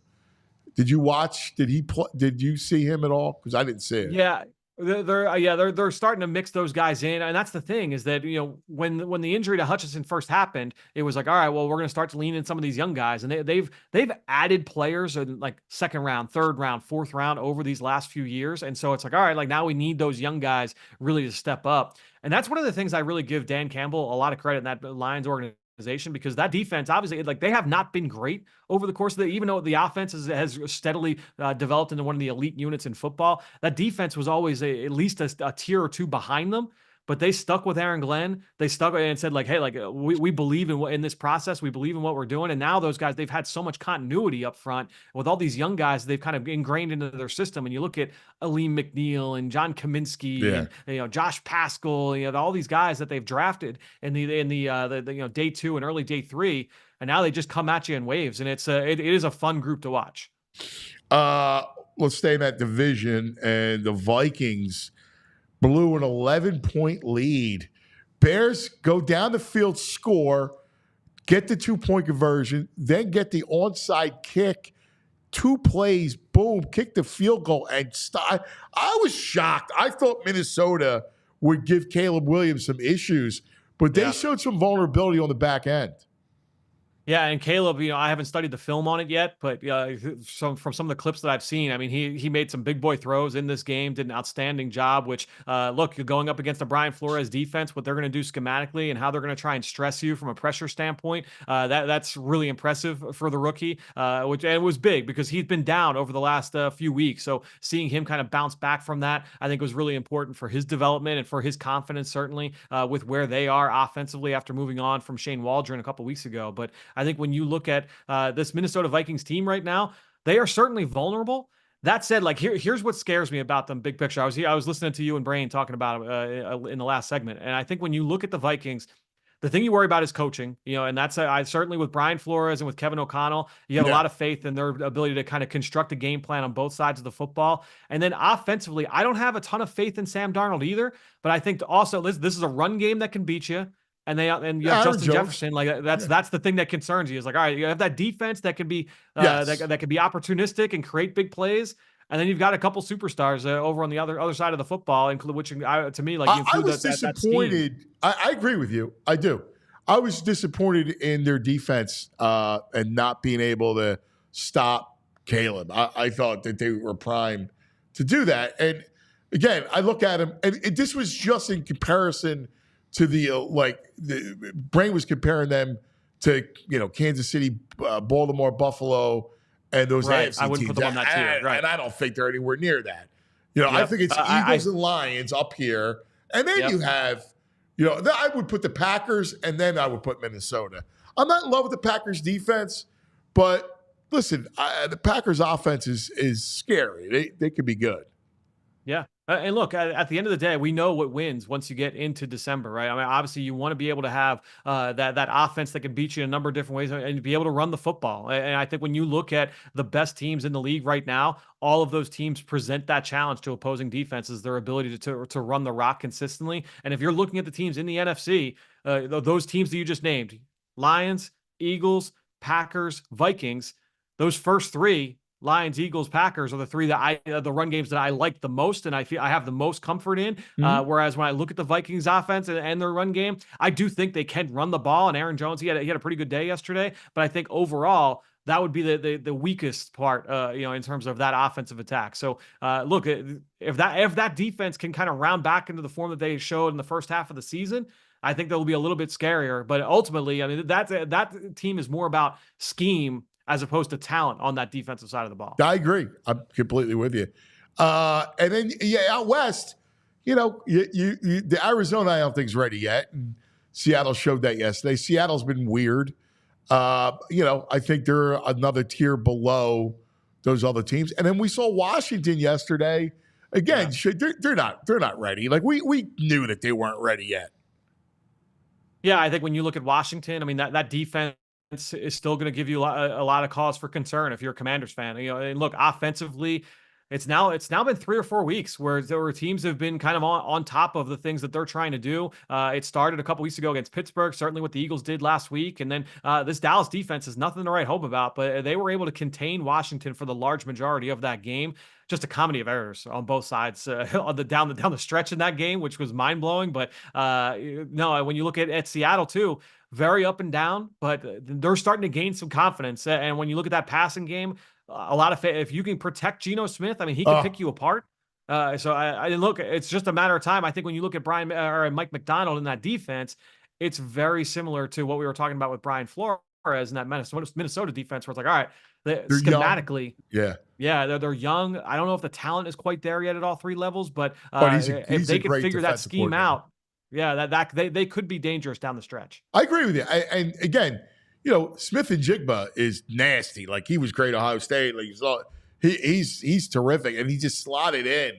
Did you watch? Did he play? Did you see him at all? Because I didn't see it. Yeah. They're starting to mix those guys in, and that's the thing is that when the injury to Hutchinson first happened, it was like, all right, well, we're going to start to lean in some of these young guys, and they've added players in like second round, third round, fourth round over these last few years, and so it's like, all right, like now we need those young guys really to step up, and that's one of the things I really give Dan Campbell a lot of credit in that Lions organization. Because that defense, obviously, like they have not been great over the course of even though the offense has steadily developed into one of the elite units in football, that defense was always at least a tier or two behind them. But they stuck with Aaron Glenn. They stuck and said, like, hey, like we believe in this process. We believe in what we're doing. And now those guys, they've had so much continuity up front with all these young guys. They've kind of ingrained into their system. And you look at Aleem McNeil and John Kaminsky and Josh Paschal, all these guys that they've drafted in the day 2 and early day 3, and now they just come at you in waves. And it is a fun group to watch. Let's stay in that division, and the Vikings blew an 11-point lead. Bears go down the field, score, get the 2-point conversion, then get the onside kick, 2 plays, boom, kick the field goal, and stop. I was shocked. I thought Minnesota would give Caleb Williams some issues, but they showed some vulnerability on the back end. Yeah, and Caleb, I haven't studied the film on it yet, but from some of the clips that I've seen, I mean, he made some big boy throws in this game, did an outstanding job, which, look, you're going up against the Brian Flores defense, what they're going to do schematically and how they're going to try and stress you from a pressure standpoint, that's really impressive for the rookie, and it was big because he's been down over the last few weeks. So seeing him kind of bounce back from that, I think was really important for his development and for his confidence, certainly, with where they are offensively after moving on from Shane Waldron a couple weeks ago. But I think when you look at this Minnesota Vikings team right now, they are certainly vulnerable. That said, like here's what scares me about them big picture. I was listening to you and Brain talking about it in the last segment, and I think when you look at the Vikings, the thing you worry about is coaching, and that's I certainly with Brian Flores and with Kevin O'Connell, you have a lot of faith in their ability to kind of construct a game plan on both sides of the football. And then offensively, I don't have a ton of faith in Sam Darnold either, but I think also this is a run game that can beat you. And you have Justin Jefferson, like that's the thing that concerns you. Is like, all right, you have that defense that can be that can be opportunistic and create big plays, and then you've got a couple superstars over on the other side of the football, which to me, like you include I was disappointed. I agree with you. I do. I was disappointed in their defense and not being able to stop Caleb. I thought that they were primed to do that. And again, I look at him, and this was just in comparison to the Brain was comparing them to Kansas City, Baltimore, Buffalo, and those AFC I wouldn't teams. Put them on that tier, right? And I don't think they're anywhere near that. I think it's Eagles and Lions up here, and then you have, I would put the Packers, and then I would put Minnesota. I'm not in love with the Packers defense, but listen, the Packers offense is scary. They could be good. Yeah. And look, at the end of the day, we know what wins once you get into December, right? I mean, obviously, you want to be able to have that offense that can beat you in a number of different ways and be able to run the football. And I think when you look at the best teams in the league right now, all of those teams present that challenge to opposing defenses, their ability to run the rock consistently. And if you're looking at the teams in the NFC, those teams that you just named, Lions, Eagles, Packers, Vikings, those first 3, Lions, Eagles, Packers are the 3 that the run games that I like the most and I feel I have the most comfort in. Whereas when I look at the Vikings offense and their run game, I do think they can run the ball. And Aaron Jones, he had a pretty good day yesterday. But I think overall, that would be the weakest part, in terms of that offensive attack. So look, if that defense can kind of round back into the form that they showed in the first half of the season, I think they'll be a little bit scarier. But ultimately, I mean, that team is more about scheme as opposed to talent on that defensive side of the ball. I agree. I'm completely with you. And then, out west, the Arizona, I don't think is ready yet. And Seattle showed that yesterday. Seattle's been weird. I think they're another tier below those other teams. And then we saw Washington yesterday. Again, they're not ready. Like we knew that they weren't ready yet. Yeah, I think when you look at Washington, I mean that defense is still going to give you a lot of cause for concern if you're a Commanders fan. And look, offensively, it's now been 3 or 4 weeks where teams have been kind of on top of the things that they're trying to do. It started a couple weeks ago against Pittsburgh, certainly what the Eagles did last week. And then this Dallas defense is nothing to write home about, but they were able to contain Washington for the large majority of that game. Just a comedy of errors on both sides on the down the stretch in that game, which was mind blowing. But no, when you look at Seattle too, very up and down, but they're starting to gain some confidence. And when you look at that passing game, a lot of if you can protect Geno Smith, I mean, he can pick you apart. So I look, it's just a matter of time. I think when you look at Mike McDonald in that defense, it's very similar to what we were talking about with Brian Flores in that Minnesota defense, where it's like, all right, they're schematically, young. they're young. I don't know if the talent is quite there yet at all 3 levels, but he's if they can figure that scheme coordinator. out, they could be dangerous down the stretch. I agree with you. And again, Smith and Jigba is nasty. Like he was great at Ohio State. Like he's terrific, and he just slotted in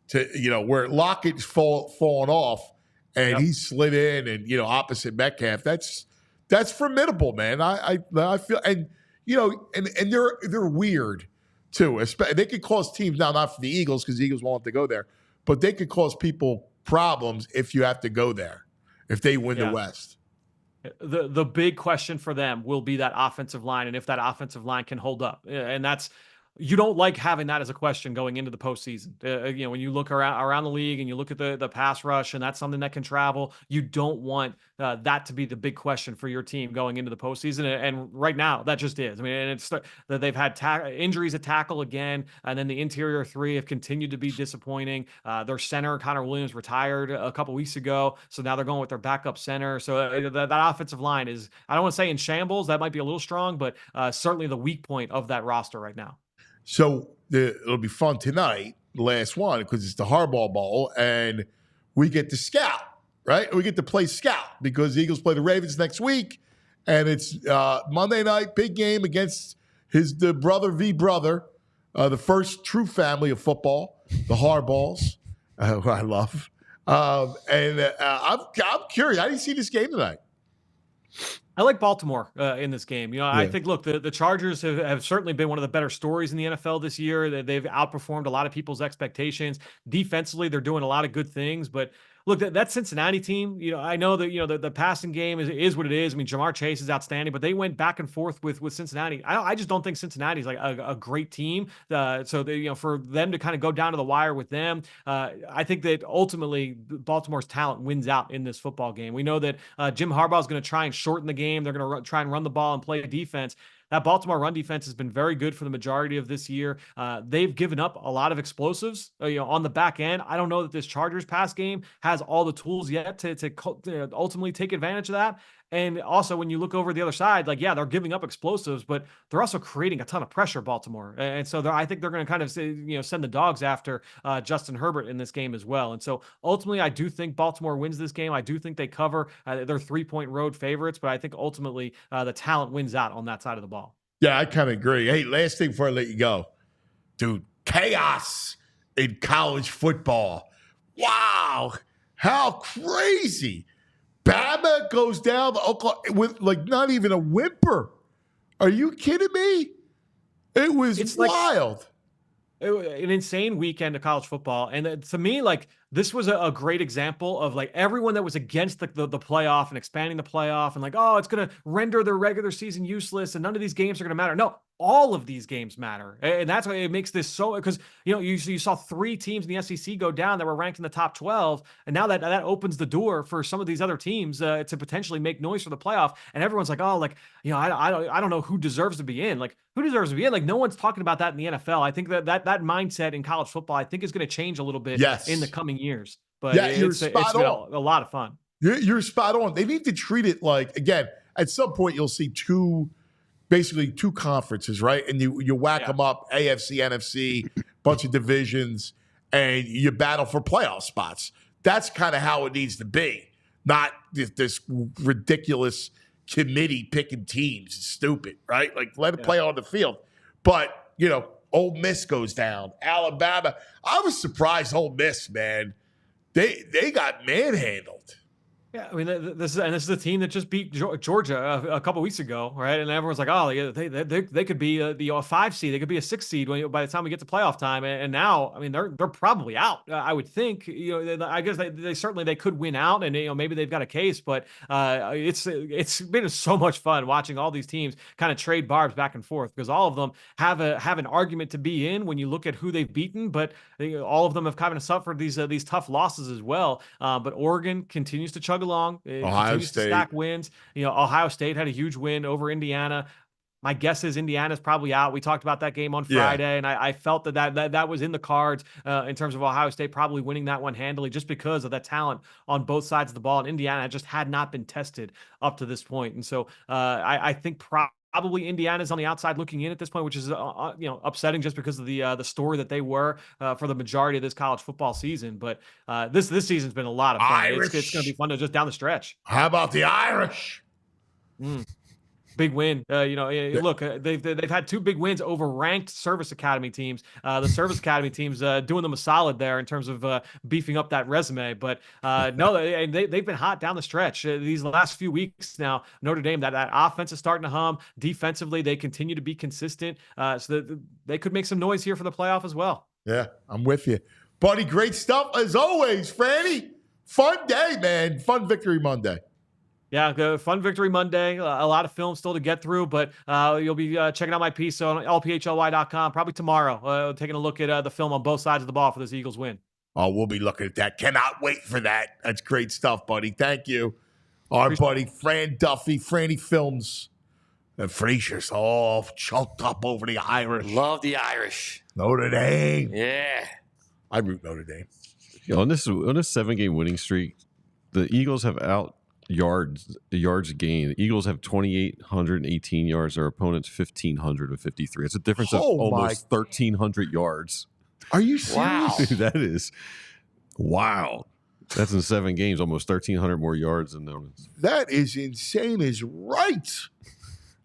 to where Lockett's fallen off, and he slid in and opposite Metcalf. That's formidable, man. I feel and they're weird too. They could cause teams now, not for the Eagles because the Eagles won't have to go there, but they could cause people problems if you have to go there if they win the West. The big question for them will be that offensive line, and if that offensive line can hold up. And that's, you don't like having that as a question going into the postseason. When you look around the league and you look at the pass rush, and that's something that can travel, you don't want that to be the big question for your team going into the postseason. And right now, that just is. I mean, and it's that they've had injuries at tackle again, and then the interior 3 have continued to be disappointing. Their center, Connor Williams, retired a couple weeks ago, so now they're going with their backup center. So that offensive line is, I don't want to say in shambles, that might be a little strong, but certainly the weak point of that roster right now. So it'll be fun tonight, the last one, because it's the Harbaugh Bowl, and we get to scout, right? We get to play scout because the Eagles play the Ravens next week, and it's Monday night, big game against the brother v. brother, the first true family of football, the Harbaughs, who I love. I'm curious. How do you see this game tonight? I like Baltimore in this game. I think, look, the Chargers have certainly been one of the better stories in the NFL this year. They've outperformed a lot of people's expectations. Defensively, they're doing a lot of good things, but look, that Cincinnati team, I know that, the passing game is what it is. I mean, Jamar Chase is outstanding, but they went back and forth with Cincinnati. I just don't think Cincinnati's like a great team. So they, for them to kind of go down to the wire with them, I think that ultimately Baltimore's talent wins out in this football game. We know that Jim Harbaugh is going to try and shorten the game. They're going to try and run the ball and play defense. That Baltimore run defense has been very good for the majority of this year. They've given up a lot of explosives, on the back end. I don't know that this Chargers pass game has all the tools yet to ultimately take advantage of that. And also, when you look over the other side, they're giving up explosives, but they're also creating a ton of pressure, Baltimore. And so I think they're going to kind of send the dogs after Justin Herbert in this game as well. And so ultimately, I do think Baltimore wins this game. I do think they cover. They're 3-point road favorites, but I think ultimately the talent wins out on that side of the ball. Yeah, I kind of agree. Hey, last thing before I let you go. Dude, chaos in college football. Wow. How crazy. Bama goes down to Oklahoma with not even a whimper. Are you kidding me? It was wild. An insane weekend of college football. And to me, this was a great example of everyone that was against the playoff and expanding the playoff and it's going to render their regular season useless and none of these games are going to matter. No, all of these games matter. And that's why it makes this so, because, you saw 3 teams in the SEC go down that were ranked in the top 12. And now that opens the door for some of these other teams to potentially make noise for the playoff. And everyone's like, I don't know who deserves to be in. Who deserves to be in? No one's talking about that in the NFL. I think that mindset in college football, I think is going to change a little bit in the coming years. But you're it's been a lot of fun. You're spot on. They need to treat it like, again, at some point you'll see basically two conferences, right? And you whack them up, AFC, NFC, bunch of divisions, and you battle for playoff spots. That's kind of how it needs to be, not this ridiculous committee picking teams. It's stupid, right? Like, let it play on the field. But, Ole Miss goes down. Alabama. I was surprised Ole Miss, man. They got manhandled. Yeah, I mean, this is a team that just beat Georgia a couple weeks ago, right? And everyone's like, "Oh, they could be the 5 seed, they could be a 6 seed by the time we get to playoff time." And now, I mean, they're probably out. I would think. I guess they certainly could win out, and maybe they've got a case. But it's been so much fun watching all these teams kind of trade barbs back and forth, because all of them have an argument to be in when you look at who they've beaten. But all of them have kind of suffered these tough losses as well. But Oregon continues to chug along. It continues to stack wins. Ohio State had a huge win over Indiana. My guess is Indiana's probably out. We talked about that game on Friday, and I felt that was in the cards in terms of Ohio State probably winning that one handily, just because of that talent on both sides of the ball. And Indiana just had not been tested up to this point. And so I think probably Indiana's on the outside looking in at this point, which is upsetting just because of the story that they were for the majority of this college football season. But this season's been a lot of fun. It's going to be fun to just down the stretch. How about the Irish? Big win. Look, they've had 2 big wins over ranked service academy teams. The service academy teams doing them a solid there in terms of beefing up that resume. But no, they've been hot down the stretch these last few weeks. Now Notre Dame, that offense is starting to hum. Defensively, they continue to be consistent, so that they could make some noise here for the playoff as well. Yeah, I'm with you, buddy. Great stuff as always, Franny. Fun day, man. Fun Victory Monday. Yeah, fun Victory Monday. A lot of film still to get through, but you'll be checking out my piece on allphly.com probably tomorrow, taking a look at the film on both sides of the ball for this Eagles win. Oh, we'll be looking at that. Cannot wait for that. That's great stuff, buddy. Thank you. Our buddy Fran Duffy, Franny Films. And Frazier's all choked up over the Irish. Love the Irish. Notre Dame. Yeah. I root Notre Dame. On this 7-game winning streak, the Eagles have yards gained. The Eagles have 2,818 yards. Their opponents 1,553. It's a difference of almost 1,300 yards. Are you serious? Wow. That is wow. That's in 7 games, almost 1,300 more yards than them. That is insane as right.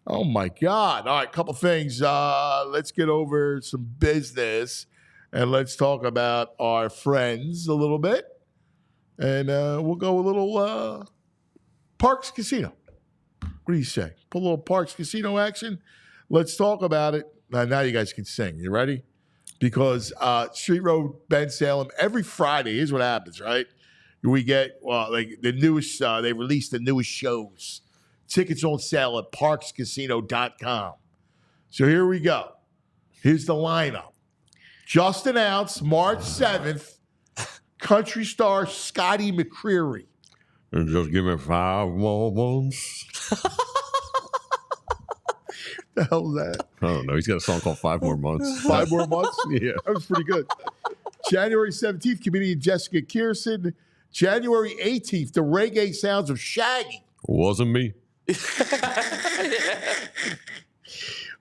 Oh, my God. All right, couple things. Let's get over some business, and let's talk about our friends a little bit. And we'll go a little Parks Casino. What do you say? Put a little Parks Casino action. Let's talk about it. Now you guys can sing. You ready? Because Street Road, Ben Salem, every Friday, here's what happens, right? We get the newest, they release the newest shows. Tickets on sale at parkscasino.com. So here we go. Here's the lineup. Just announced March 7th, country star Scotty McCreery. And just give me 5 more months. The hell is that? I don't know. He's got a song called 5 More Months. 5 more months? Yeah. That was pretty good. January 17th, comedian Jessica Kirson. January 18th, the reggae sounds of Shaggy. Wasn't me.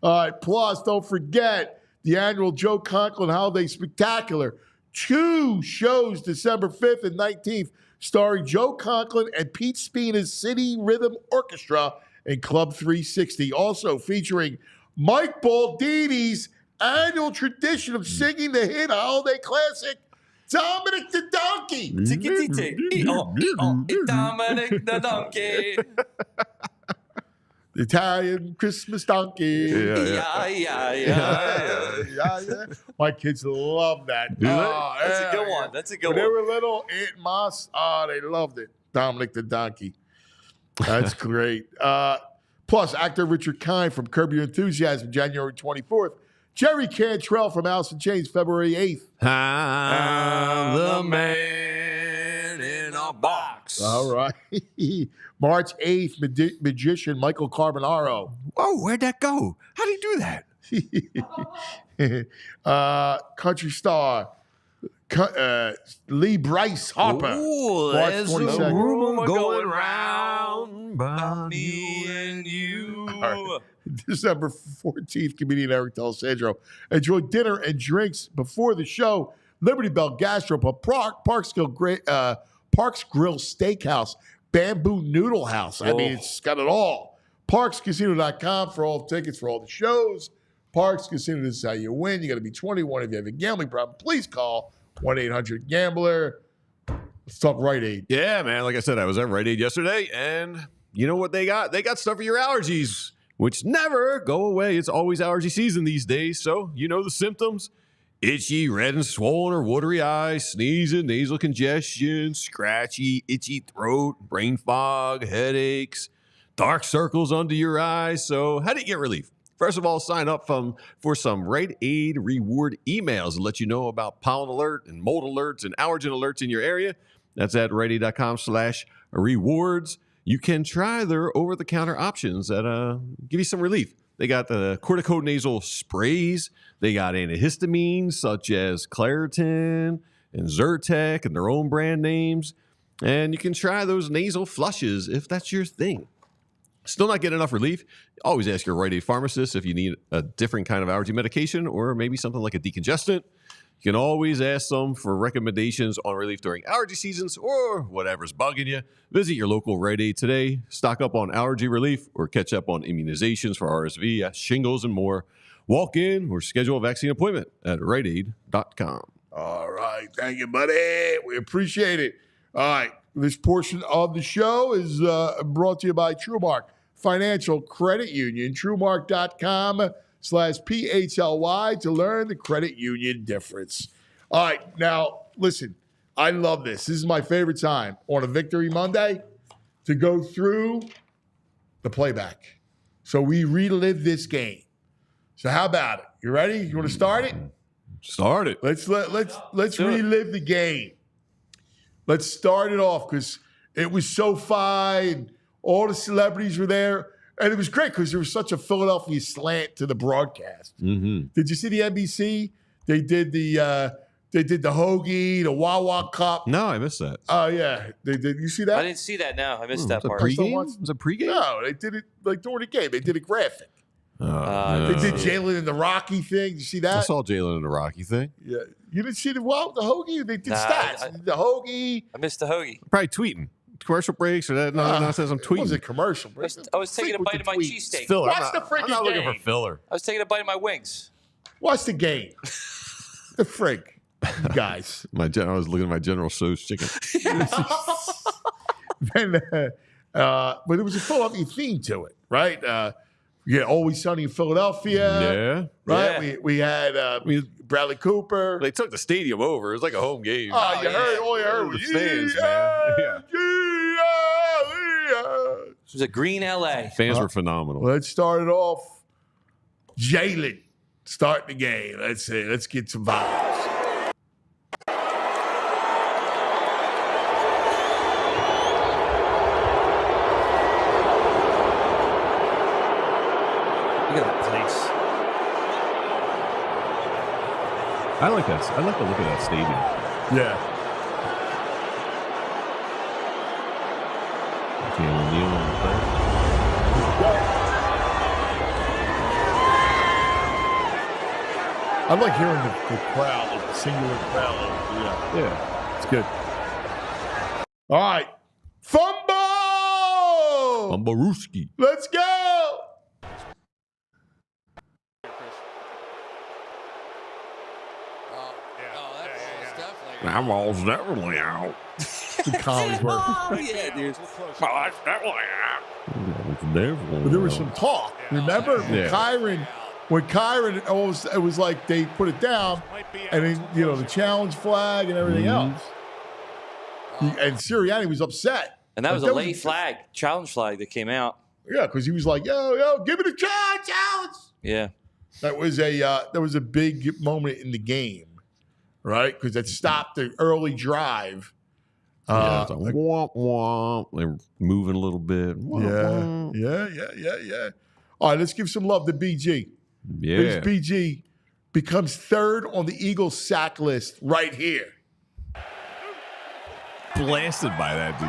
All right. Plus, don't forget the annual Joe Conklin Holiday Spectacular. 2 shows December 5th and 19th, starring Joe Conklin and Pete Spina's City Rhythm Orchestra and Club 360. Also featuring Mike Baldini's annual tradition of singing the hit holiday classic, Dominic the Donkey. Tickety-tick. Dominic the Donkey. The Italian Christmas donkey. Yeah. My kids love that. That's a good one. That's a good When one. they were little, Aunt Moss, they loved it. Dominic the Donkey. That's great. Plus, actor Richard Kind from Curb Your Enthusiasm, January 24th. Jerry Cantrell from Alice in Chains, February 8th. I'm the man in a box. All right. March 8th, magician Michael Carbonaro. Whoa, where'd that go? How did he do that? Country star Lee Bryce Harper. Ooh, March there's 22nd. a rumor Going going round about Me and you. All right. December 14th, comedian Eric D'Alessandro. Enjoy dinner and drinks before the show. Liberty Bell Gastro, Parks Grill Steakhouse, Bamboo Noodle House. I mean, it's got it all. ParksCasino.com for all tickets for all the shows. Parks Casino, this is how you win. You got to be 21 if you have a gambling problem. Please call 1-800-GAMBLER. Let's talk Rite Aid. Yeah, man. Like I said, I was at Rite Aid yesterday, and you know what they got? They got stuff for your allergies, which never go away. It's always allergy season these days, so you know the symptoms. Itchy, red and swollen or watery eyes, sneezing, nasal congestion, scratchy, itchy throat, brain fog, headaches, dark circles under your eyes. So how do you get relief? First of all, sign up for some Rite Aid reward emails and let you know about pollen alert and mold alerts and allergen alerts in your area. That's at riteaid.com/rewards. You can try their over-the-counter options that give you some relief. They got the corticonasal sprays. They got antihistamines such as Claritin and Zyrtec and their own brand names. And you can try those nasal flushes if that's your thing. Still not getting enough relief? Always ask your Rite Aid pharmacist if you need a different kind of allergy medication or maybe something like a decongestant. You can always ask them for recommendations on relief during allergy seasons or whatever's bugging you. Visit your local Rite Aid today. Stock up on allergy relief or catch up on immunizations for RSV, shingles, and more. Walk in or schedule a vaccine appointment at riteaid.com. All right. Thank you, buddy. We appreciate it. All right. This portion of the show is brought to you by TrueMark Financial Credit Union. TrueMark.com/PHLY to learn the credit union difference. All right. Now, listen, I love this. This is my favorite time on a Victory Monday to go through the playback. So we relive this game. So how about it? You ready? You want to start it? Start it. Let's relive the game. Let's start it off because it was so fun. All the celebrities were there. And it was great because there was such a Philadelphia slant to the broadcast. Mm-hmm. Did you see the NBC? They did the hoagie, the Wawa Cup. No, I missed that. Oh, yeah. They did. You see that? I didn't see that. No, I missed that part. Pregame? Was it pregame? No, they did it like during the game. They did a graphic. No. They did Jalen and the Rocky thing. Did you see that? I saw Jalen and the Rocky thing. Yeah. You didn't see the hoagie? They did Nah, stats. The hoagie. I missed the hoagie. Probably tweeting. Commercial breaks or that nonsense. I'm It tweeting. wasn't commercial. I was taking a bite of my It's cheesesteak. filler. Watch the freaking I'm not looking game. for filler. I was taking a bite of my wings. Watch the game. The frig. You guys. I was looking at my General Tso's chicken. Then, but there was a Philadelphia theme to it, right? Yeah, Always Sunny in Philadelphia. Yeah. Right? Yeah. We had Bradley Cooper. They took the stadium over. It was like a home game. All you heard was The fans, man. Yeah. This was a green LA. Fans were phenomenal. Let's start it off. Jalen, start the game. Let's see. Let's get some vibes. Look at that place. I like that. I like the look of that stadium. Yeah. I like hearing the crowd, like the singular crowd. Yeah, it's good. All right. Fumble! Umbaruski. Let's go! That ball's definitely out. The comedy work. Oh, yeah, dude. That's definitely out. But there was some talk. Remember when Kyron almost, it was like they put it down and then, the challenge flag and everything else. And Sirianni was upset. And that was a late flag, challenge flag that came out. Yeah, because he was like, yo, give me the challenge. Yeah. That was a big moment in the game, right? Because that stopped the early drive. It's like, womp womp. They're moving a little bit. Womp, womp. Yeah. All right, let's give some love to BG. Yeah. Because BG becomes third on the Eagles sack list right here. blasted by that dude.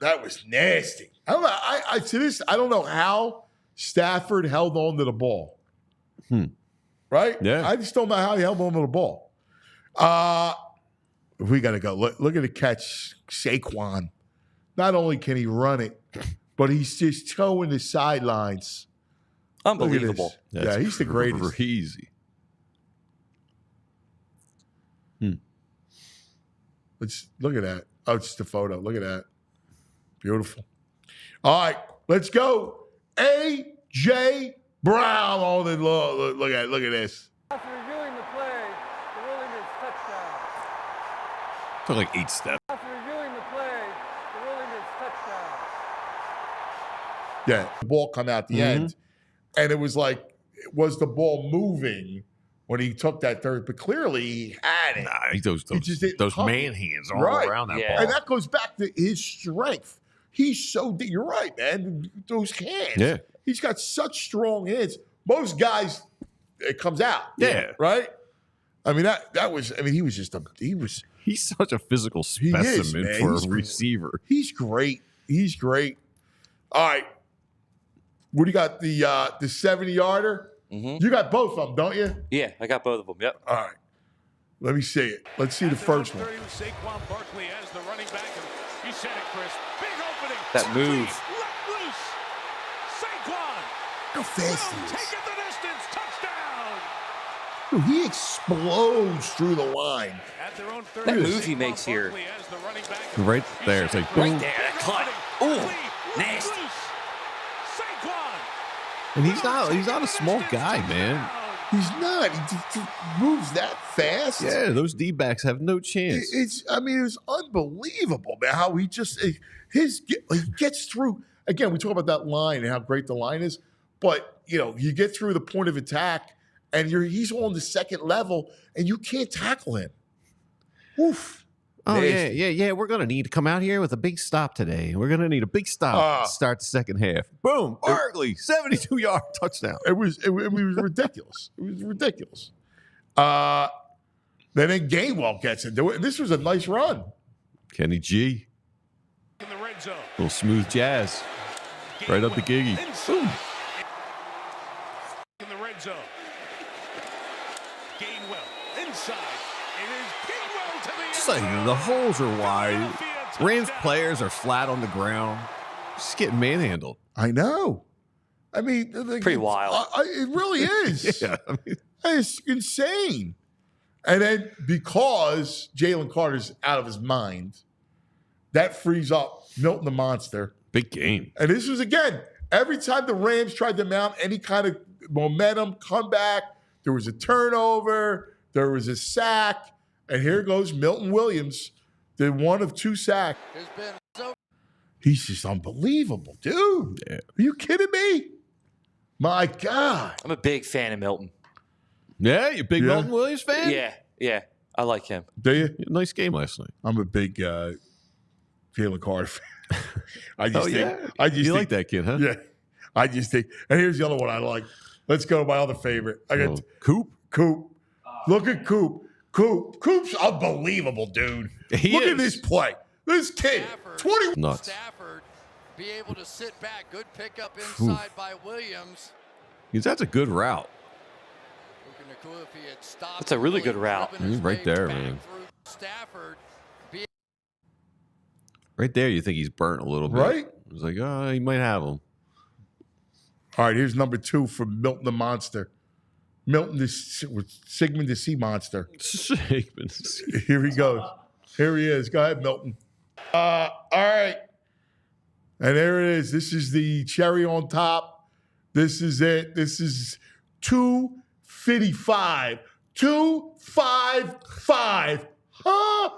That was nasty. I don't know. I to this, I don't know how Stafford held on to the ball. Right? Yeah. I just don't know how he held on to the ball. We got to go. Look at the catch, Saquon. Not only can he run it, but he's just towing the sidelines. Unbelievable. Yeah, he's the greatest. Crazy. Let's look at that. Oh, it's just a photo. Look at that. Beautiful. All right, let's go. A.J. Brown on the look at this. After reviewing the play, the ruling is touchdown. Took like 8 steps. After reviewing the play, the ruling is touchdown. Yeah, the ball come out the end, and it was like, was the ball moving when he took that third? But clearly he had it. Nah, those just didn't those cover. man hands all Right. around that Yeah. ball. And that goes back to his strength. He's so deep. You're right, man. Those hands. Yeah. He's got such strong hands. Most guys, it comes out. Yeah. Right? I mean, that was, I mean, he was just He's such a physical He is, specimen man. for He's a great. receiver. he's great. He's great. All right. What do you got? The 70-yarder? You got both of them, don't you? Yeah, I got both of them. Yep. All right. Let me see it. Let's see the first one. Saquon Barkley as the running back. You said it, Chris. Big opening. That move. Let loose. Saquon. How fast he is. Taking the distance. Touchdown. Dude, he explodes through the line. At their own 30, That move he Saquon makes here. Barkley as the running back. Right there. It's like, boom. Right there, that cut. Ooh, nasty. Saquon. And he's not a small guy, man. He's not. He just moves that fast. Yeah, those D-backs have no chance. It's unbelievable, man, how he just he gets through. Again, we talk about that line and how great the line is, but you get through the point of attack and he's on the second level and you can't tackle him. Oof. Oh, Nasty. yeah. We're going to need to come out here with a big stop today. We're going to need a big stop to start the second half. Boom. Barkley, 72-yard touchdown. It was ridiculous. It was ridiculous. Then Gainwell gets into it. This was a nice run. Kenny G. In the red zone. Little smooth jazz. Right up the giggy. Boom. In the red zone. Gainwell inside. It is Gainwell to the end Just like the holes are wide. Rams players are flat on the ground. Just getting manhandled. I know. I mean, Pretty wild. It really is. Yeah. I mean, It's insane. And then because Jalen Carter's out of his mind, that frees up Milton the Monster. big game. And this was, again, every time the Rams tried to mount any kind of momentum, comeback, there was a turnover, there was a sack, and here goes Milton Williams, the one of 2 sacks. He's just unbelievable, dude. Yeah. Are you kidding me? My God. I'm a big fan of Milton. Yeah, you big Yeah. Milton Williams fan? Yeah. I like him. Do you? Nice game last night. I'm a big Jalen Carter fan. I just You like that kid, huh? Yeah. I just think, and here's the other one I like. Let's go to my other favorite. I got Coop. Coop. Look at Coop. Coop's unbelievable, dude. He Look is. at this play. This kid, 20. Nuts. Stafford be able to sit back. Good pickup inside by Williams. That's a good route. Looking to cool if he had stopped. That's a really good route. driven his He's right way there, back man. through Stafford. Right there, you think he's burnt a little bit. Right? It's like, oh, he might have him. All right, here's number 2 for Milton the Monster. Milton Sigmund the Sea Monster. Here he goes. Here he is. Go ahead, Milton. All right. And there it is. This is the cherry on top. This is it. This is 255. 255. Huh?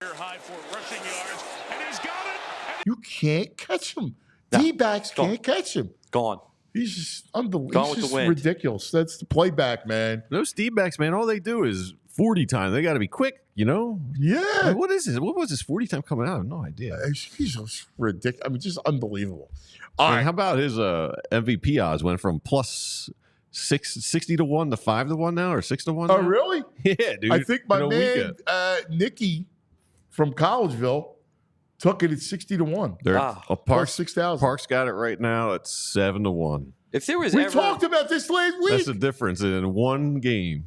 high for rushing yards, and he's got it. You can't catch him. No. D-backs Gone. can't catch him. Gone. He's just unbelievable. Gone He's with the just wind. ridiculous. That's the playback, man. Those D-backs, man, all they do is 40 time. They got to be quick, you know? Yeah. Like, what is this? What was this 40 time coming out? I have no idea. He's just ridiculous. I mean, just unbelievable. All And right. how about his MVP odds went from plus 60 to 1 to 5 to 1 now, or 6 to 1 Oh, now? really? Yeah, dude. I think my In a man weekend. Nicky from Collegeville took it at 60-1. They're Wow. a Plus Parks 6,000. Parks got it right now at 7-1. If there was We ever talked about this last week. That's the difference in one game.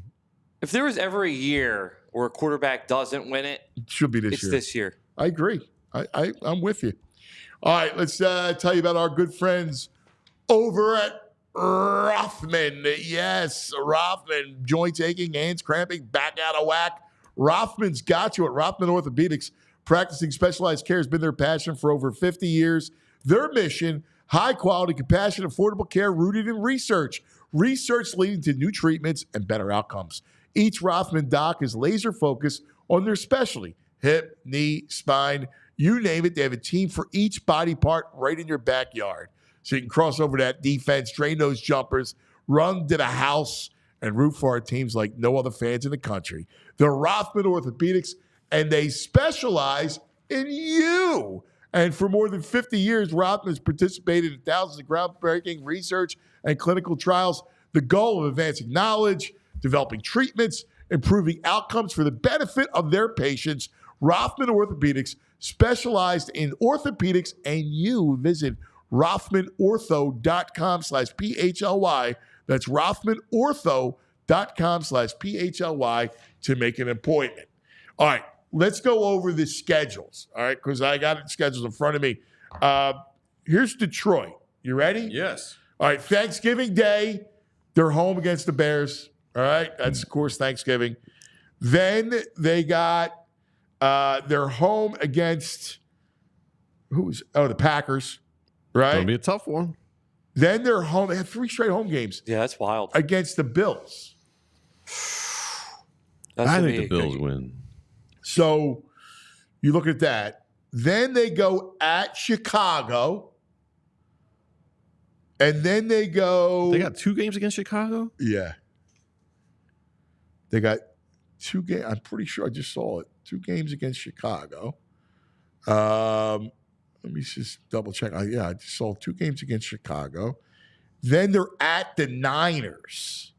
if there was ever a year where a quarterback doesn't win it, It should be this it's year. this year. I agree. I'm with you. All right, let's tell you about our good friends over at Rothman. Yes, Rothman. Joints aching, hands cramping, back out of whack. Rothman's got you at Rothman Orthopedics. Practicing specialized care has been their passion for over 50 years. Their mission, high quality, compassionate, affordable care rooted in research. Research leading to new treatments and better outcomes. Each Rothman doc is laser focused on their specialty. Hip, knee, spine, you name it. They have a team for each body part right in your backyard. So you can cross over that defense, drain those jumpers, run to the house, and root for our teams like no other fans in the country. They're Rothman Orthopedics, and they specialize in you. And for more than 50 years, Rothman has participated in thousands of groundbreaking research and clinical trials. The goal of advancing knowledge, developing treatments, improving outcomes for the benefit of their patients. Rothman Orthopedics specialized in orthopedics, and you visit RothmanOrtho.com/PHLY. That's RothmanOrtho.com/PHLY to make an appointment. All right, let's go over the schedules, all right, because I got schedules in front of me. Here's Detroit. You ready? Yes. All right, Thanksgiving Day, they're home against the Bears. All right, that's, of course, Thanksgiving. Then they got they're home against the Packers, right? It's going to be a tough one. Then they're home. They have 3 straight home games Yeah, that's wild. against the Bills. That's I gonna think be the a Bills good- win. So you look at that. Then they go at Chicago. And then they go. They got 2 games against Chicago? Yeah. They got 2 games. I'm pretty sure I just saw it. 2 games against Chicago. Let me just double check. I just saw 2 games against Chicago. Then they're at the Niners.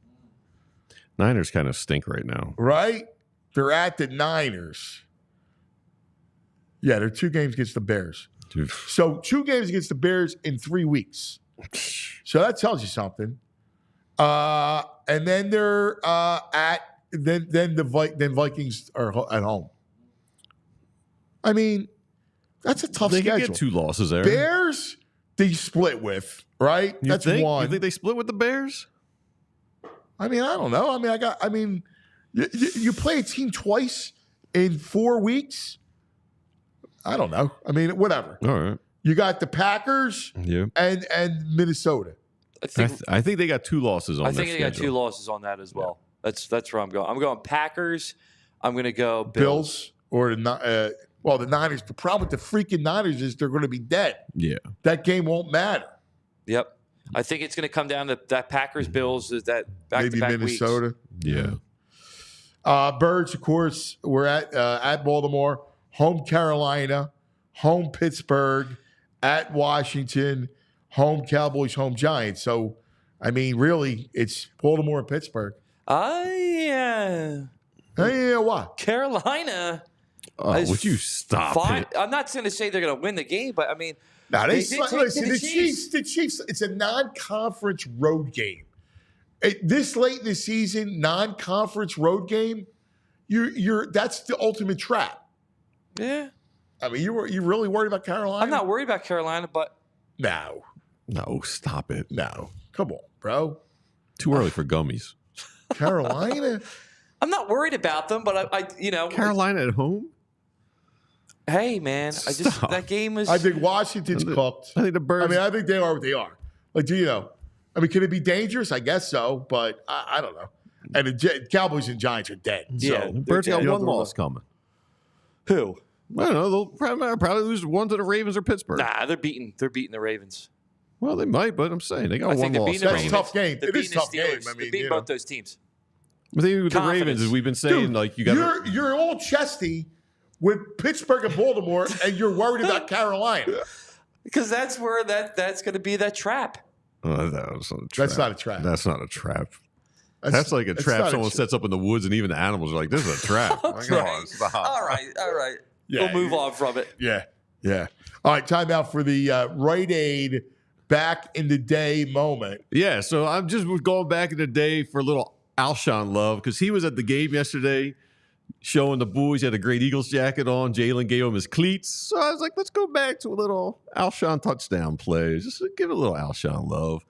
Niners kind of stink right now. Right? They're at the Niners. Yeah, they're 2 games against the Bears. Dude. So 2 games against the Bears in 3 weeks. So that tells you something. And then they're then Vikings are at home. I mean, that's a tough They schedule. can get 2 losses there. Bears, they split with, right? You That's think? one. You think they split with the Bears? I mean, I don't know. You play a team twice in 4 weeks. I don't know. I mean, whatever. All right. You got the Packers Yeah. and Minnesota. I think they got 2 losses on I their think they got 2 schedule. losses on that as well. That's where I'm going. I'm going Packers. I'm going to go Bills or the Niners. The problem with the freaking Niners is they're going to be dead. Yeah. That game won't matter. Yep. I think it's going to come down to that Packers Bills is that Maybe back-to-back Minnesota. weeks. Yeah. Birds, of course, we're at Baltimore, home Carolina, home Pittsburgh, at Washington, home Cowboys, home Giants. So, I mean, really, it's Baltimore and Pittsburgh. Yeah. Hey, what? Carolina. Would you stop Fine. it? I'm not going to say they're going to win the game, but I mean, Now They did take listen. to the The Chiefs. It's a non-conference road game. This late in the season, non-conference road game. That's the ultimate trap. yeah. I mean, you really worried about Carolina? I'm not worried about Carolina, but No, Stop it. no. Come on, bro. Too early for gummies. Carolina. I'm not worried about them. But I Carolina at home? hey, man, Stop. that game was. I think Washington's cooked. I think the Birds. I mean, I think they are what they are. Like, do you know? I mean, can it be dangerous? I guess so, but I don't know. And the Cowboys and Giants are dead. Yeah. the Birds got You one don't know. loss coming. Who? I don't know. They'll probably lose one to the Ravens or Pittsburgh. Nah, they're beating the Ravens. Well, they might, but I'm saying they got I one think they're loss. beating the That's a Ravens. tough game. They're It is beating a tough the game. Steelers. I mean, they're beating both those teams. The thing with the Confidence. Ravens is we've been saying Dude, like you got. you're all chesty with Pittsburgh and Baltimore, and you're worried about Carolina. Because that's where that's going to be that trap. That's not a trap. That's not a trap. That's not a trap. That's like a trap not someone sets up in the woods, and even the animals are like, "This is a trap." Like, come on, stop. All right. We'll move on from it. Yeah. Yeah. All right. Time out for the Rite Aid back in the day moment. Yeah, so I'm just going back in the day for a little Alshon love because he was at the game yesterday showing the boys. He had a great Eagles jacket on. Jalen gave him his cleats. So I was like, let's go back to a little Alshon touchdown play. Just give it a little Alshon love.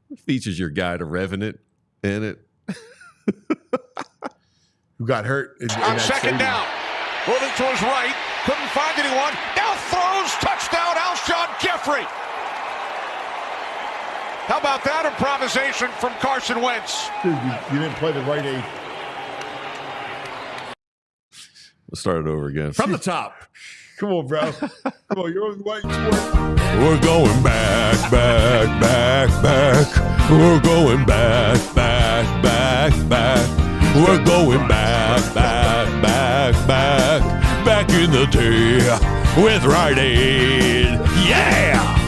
It features your guy, the Revenant, in it. Who got hurt in On that second stadium. down. Moving to his right. Couldn't find anyone. Now throws. Touchdown, Alshon Jeffrey. How about that improvisation from Carson Wentz? Dude, you didn't play the Rite Aid. Let's start it over again. From the top. Come on, bro. Come on, you're on the right sport. We're going back, back, back, back. We're going back, back, back, back. We're going back, back, back, back. Back in the day with Rite Aid. Yeah!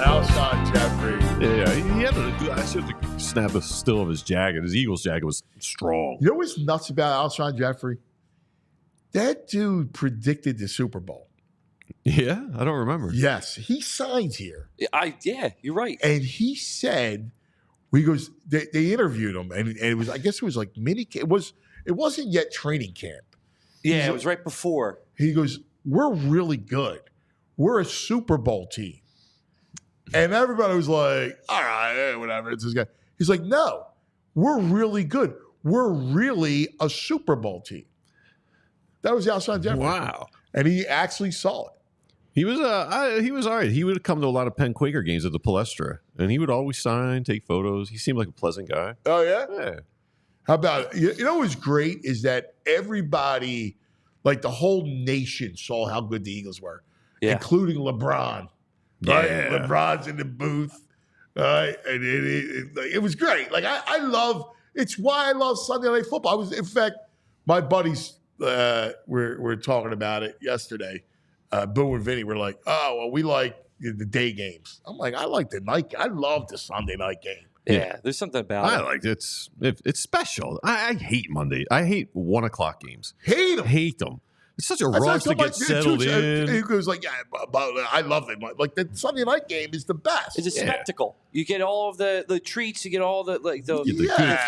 Alshon Jeffrey. Yeah, he had I should have snapped a still of his jacket. His Eagles jacket was strong. You know what's nuts about Alshon Jeffrey? That dude predicted the Super Bowl. Yeah, I don't remember. Yes, he signs here. Yeah, you're right. And he said, he goes, they interviewed him, and it was, I guess it was like it wasn't yet training camp. Yeah, it was right before. He goes, we're really good. We're a Super Bowl team. And everybody was like, all right, whatever. It's this guy. He's like, no, we're really good. We're really a Super Bowl team. That was Alshon Jeffrey. Wow. And he actually saw it. He was all right. He would come to a lot of Penn Quaker games at the Palestra, and he would always sign, take photos. He seemed like a pleasant guy. Oh, yeah? Yeah. How about it? You know what's great is that everybody, like the whole nation, saw how good the Eagles were, including LeBron. Right? Yeah. LeBron's in the booth. Right? And it was great. Like, I love, it's why I love Sunday Night Football. In fact, my buddies were talking about it yesterday. Boo and Vinny were like, oh, well, we like the day games. I'm like, I like the night. I love the Sunday night game. Yeah, there's something about it. I like it. It's special. I hate Monday. I hate 1 o'clock games. Hate them. It's such a rush to get settled in. He goes like, yeah, but I love it. Like the Sunday night game is the best. It's a spectacle. You get all of the treats. You get all the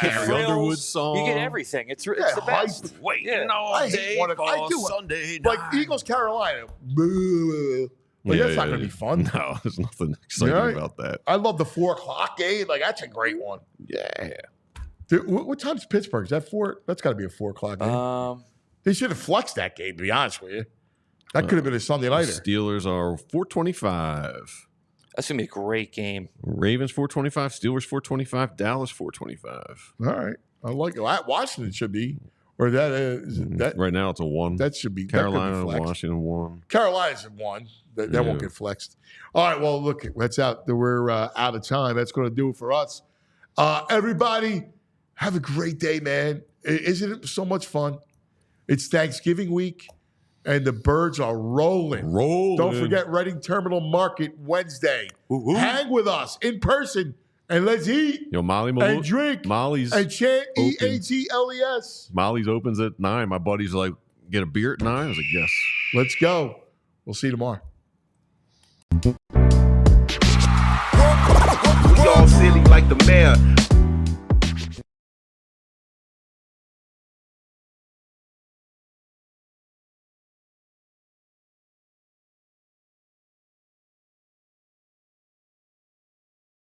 Carrie Underwood song. You get everything. It's the best. Waiting all day for Sunday night. Like Eagles Carolina. Boo. Like, that's not going to be fun. No, there's nothing exciting about that. I love the 4 o'clock game. Like, that's a great one. Yeah. Dude, what time's Pittsburgh? Is that 4? That's got to be a 4 o'clock game. They should have flexed that game, to be honest with you. That could have been a Sunday nighter. Steelers are 425. That's going to be a great game. Ravens 425, Steelers 425, Dallas 425. All right. I like it. Washington should be. Or that right now it's a 1. That should be Carolina and Washington 1. Carolina's at 1. That won't get flexed. All right. Well, look, that's out. We're out of time. That's going to do it for us. Everybody, have a great day, man. Isn't it so much fun? It's Thanksgiving week, and the birds are rolling. Don't forget Reading Terminal Market Wednesday. Ooh. Hang with us in person, and let's eat and drink and chant EAGLES. Molly's opens at 9. My buddies are like, get a beer at 9? I was like, yes. Let's go. We'll see you tomorrow. We all silly like the mayor.